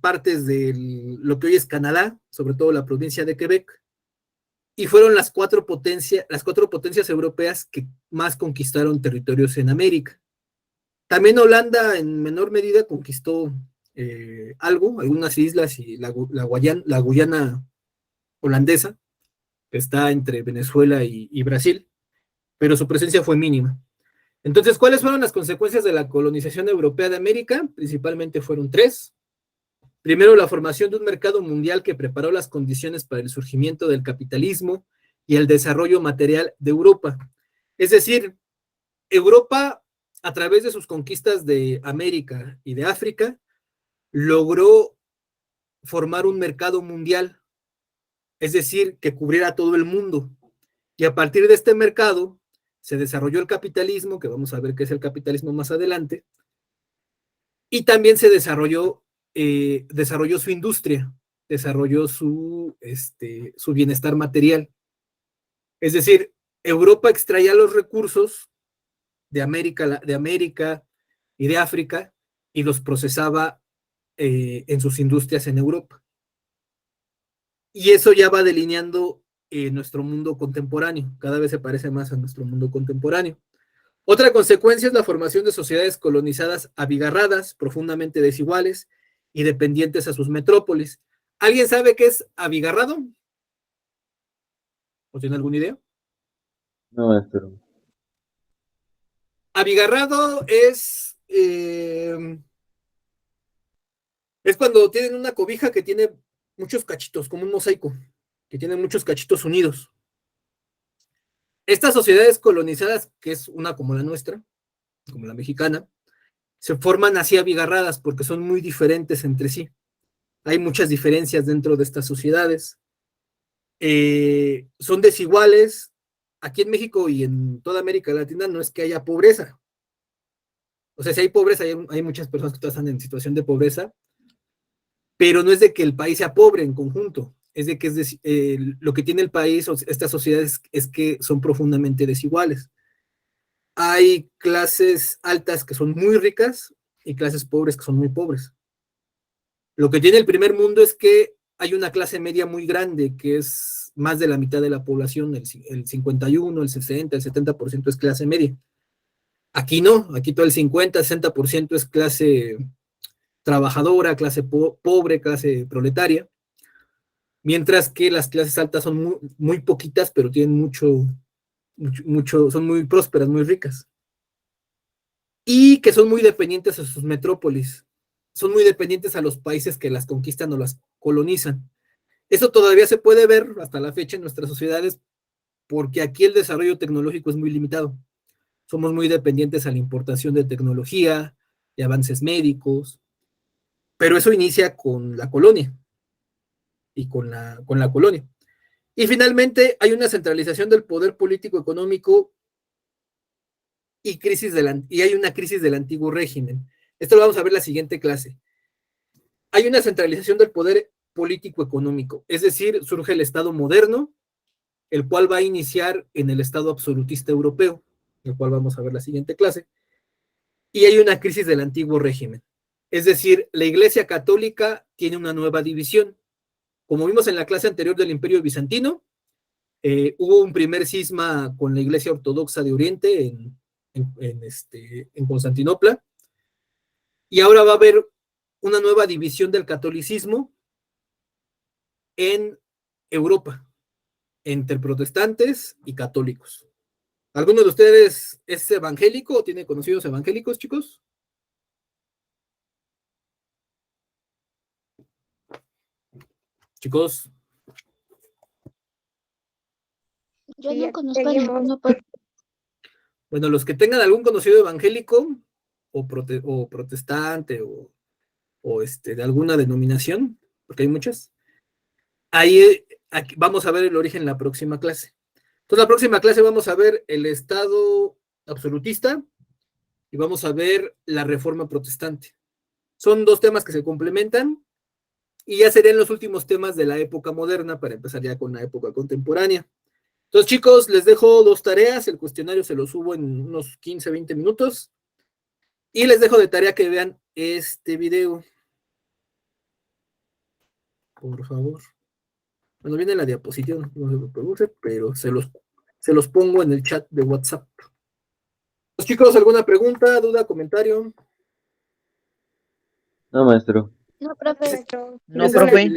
partes de lo que hoy es Canadá, sobre todo la provincia de Quebec, y fueron las cuatro potencias europeas que más conquistaron territorios en América. También Holanda en menor medida conquistó algunas islas y la Guyana holandesa, que está entre Venezuela y Brasil, pero su presencia fue mínima. Entonces, ¿cuáles fueron las consecuencias de la colonización europea de América? Principalmente fueron 3. Primero, la formación de un mercado mundial que preparó las condiciones para el surgimiento del capitalismo y el desarrollo material de Europa. Es decir, Europa, a través de sus conquistas de América y de África, logró formar un mercado mundial, es decir, que cubriera todo el mundo. Y a partir de este mercado, se desarrolló el capitalismo, que vamos a ver qué es el capitalismo más adelante, y también se desarrolló su industria, desarrolló su bienestar material. Es decir, Europa extraía los recursos de América y de África y los procesaba en sus industrias en Europa. Y eso ya va delineando nuestro mundo contemporáneo, cada vez se parece más a nuestro mundo contemporáneo. Otra consecuencia es la formación de sociedades colonizadas abigarradas, profundamente desiguales y dependientes a sus metrópolis. ¿Alguien sabe qué es abigarrado? ¿O tiene alguna idea? No, maestro. Abigarrado es cuando tienen una cobija que tiene muchos cachitos, como un mosaico, que tiene muchos cachitos unidos. Estas sociedades colonizadas, que es una como la nuestra, como la mexicana, se forman así abigarradas porque son muy diferentes entre sí. Hay muchas diferencias dentro de estas sociedades. Son desiguales. Aquí en México y en toda América Latina no es que haya pobreza. O sea, si hay pobreza, hay muchas personas que están en situación de pobreza, pero no es de que el país sea pobre en conjunto, es de que lo que tiene el país, o estas sociedades, es que son profundamente desiguales. Hay clases altas que son muy ricas y clases pobres que son muy pobres. Lo que tiene el primer mundo es que hay una clase media muy grande, que es más de la mitad de la población, el 51, el 60, el 70% es clase media. Aquí no, aquí todo el 50, 60% es clase trabajadora, clase pobre, clase proletaria, mientras que las clases altas son muy, muy poquitas, pero tienen son muy prósperas, muy ricas. Y que son muy dependientes a sus metrópolis, son muy dependientes a los países que las conquistan o las colonizan. Eso todavía se puede ver hasta la fecha en nuestras sociedades, porque aquí el desarrollo tecnológico es muy limitado. Somos muy dependientes a la importación de tecnología, de avances médicos, pero eso inicia con la colonia y con la colonia. Y finalmente hay una centralización del poder político económico y hay una crisis del antiguo régimen. Esto lo vamos a ver en la siguiente clase. Hay una centralización del poder político económico, es decir, surge el Estado moderno, el cual va a iniciar en el Estado absolutista europeo, el cual vamos a ver en la siguiente clase, y hay una crisis del antiguo régimen. Es decir, la Iglesia Católica tiene una nueva división. Como vimos en la clase anterior del Imperio Bizantino, hubo un primer cisma con la Iglesia Ortodoxa de Oriente en Constantinopla, y ahora va a haber una nueva división del catolicismo en Europa, entre protestantes y católicos. ¿Alguno de ustedes es evangélico o tiene conocidos evangélicos, chicos? Chicos. Yo no conozco a ninguno. Bueno, los que tengan algún conocido evangélico o protestante o de alguna denominación, porque hay muchas, aquí vamos a ver el origen en la próxima clase. Entonces, la próxima clase vamos a ver el Estado absolutista y vamos a ver la Reforma protestante. Son dos temas que se complementan y ya serían los últimos temas de la época moderna para empezar ya con la época contemporánea. Entonces, chicos, les dejo dos tareas. El cuestionario se lo subo en unos 15, 20 minutos. Y les dejo de tarea que vean este video. Por favor. Bueno, viene la diapositiva, no se reproduce, pero se los pongo en el chat de WhatsApp. Pues, chicos, ¿alguna pregunta, duda, comentario? No, maestro. No, profe. No, profe.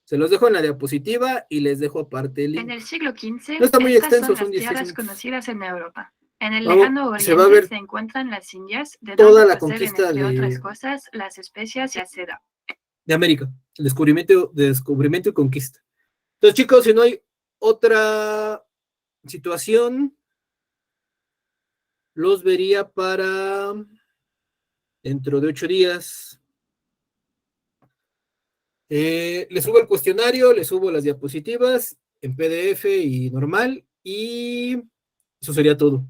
Se los dejo en la diapositiva y les dejo aparte el link. En el siglo XV, No está muy estas extenso, son son las 16 tierras minutos. conocidas en Europa. En el Vamos, lejano oriente se va a ver se encuentran las Indias, de toda donde la proceden, conquista entre de otras cosas, las especias y la seda. América, el descubrimiento y conquista. Entonces, chicos, si no hay otra situación, los vería para dentro de 8 días. Les subo el cuestionario, les subo las diapositivas en PDF y normal, y Eso sería todo.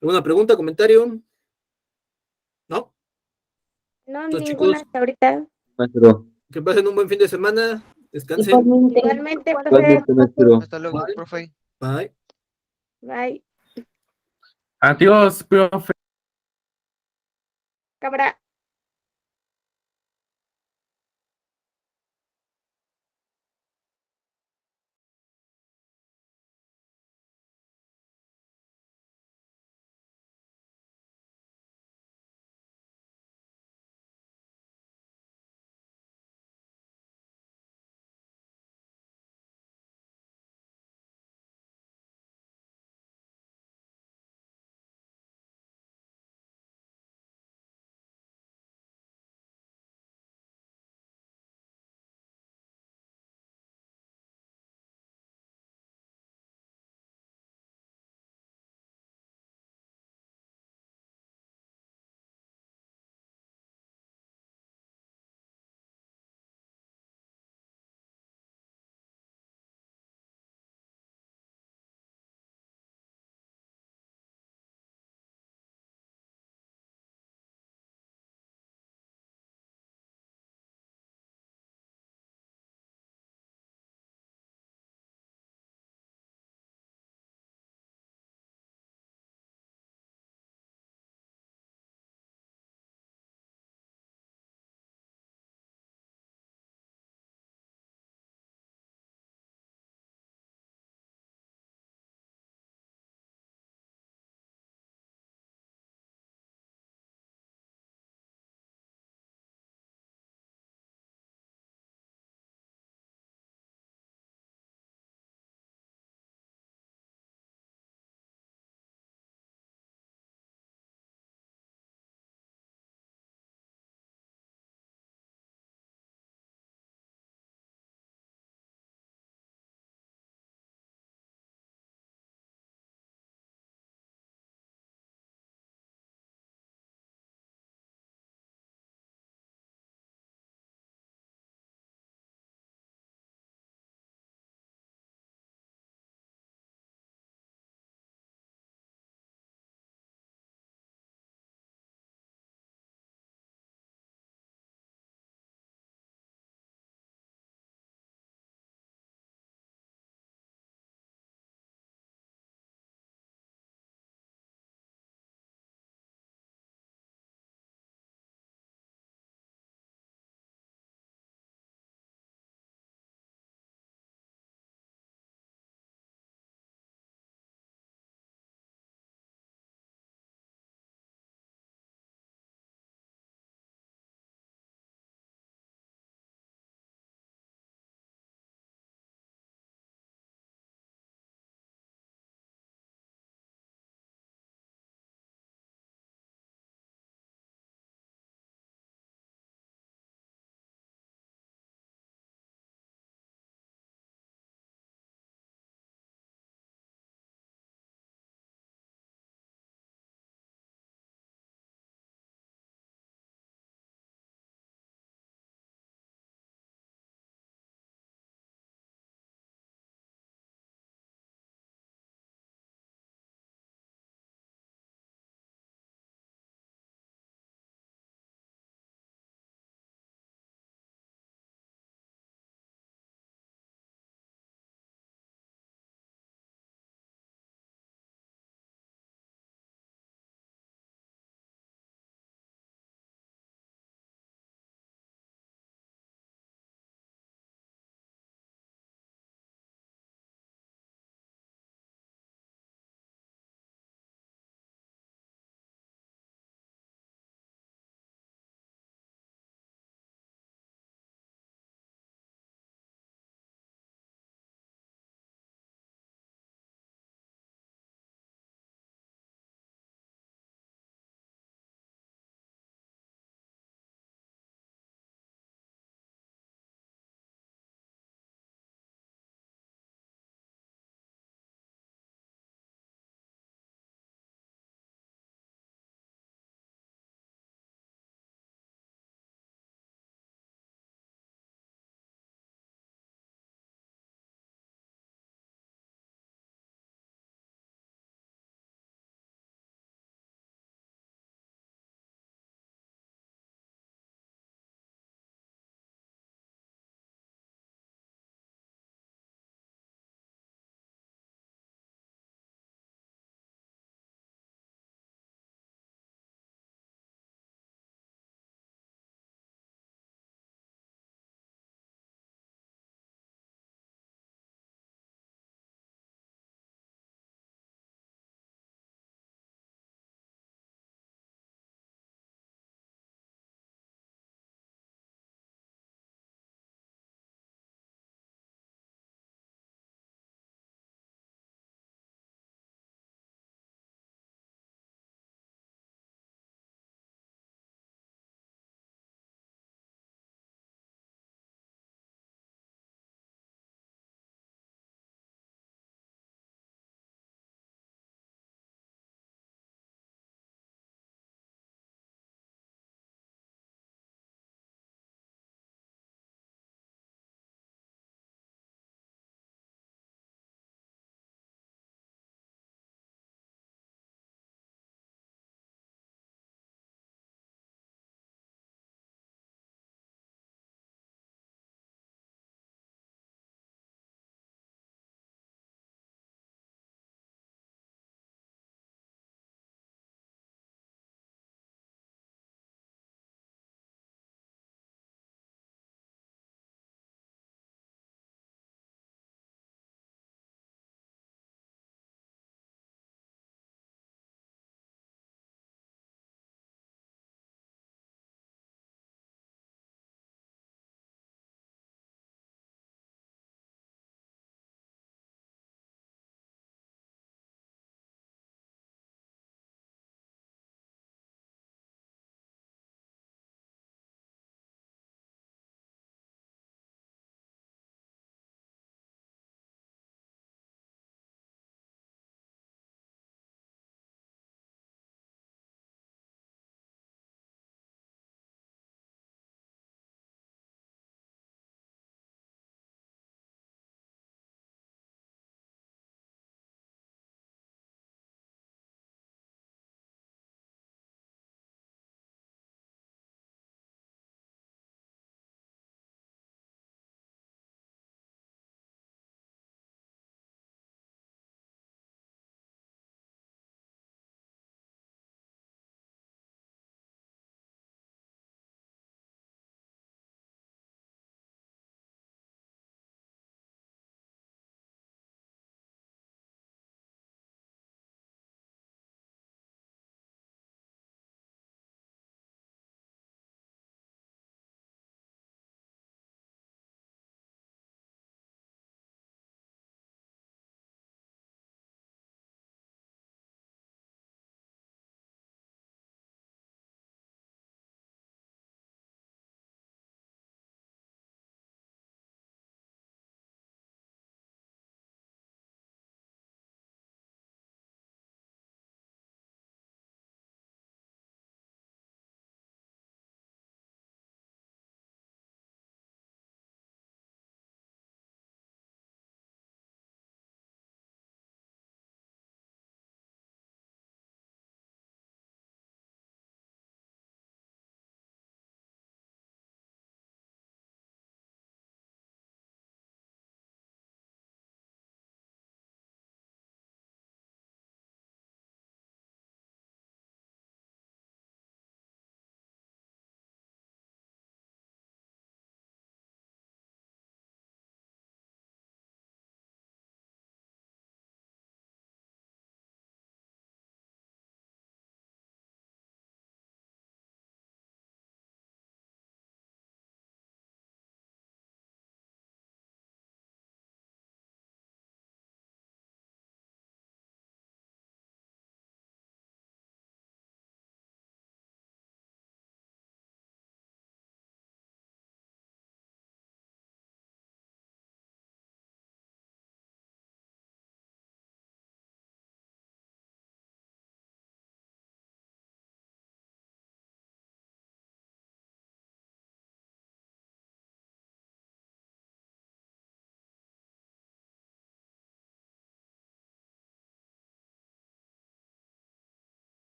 ¿Alguna pregunta, comentario? ¿No? No, Entonces, ninguna chicos, hasta ahorita. Maestro. que pasen un buen fin de semana. Descansen. Igualmente, profe. Igualmente, maestro. Hasta luego, profe. Bye. Bye. Adiós, profe. Cámara.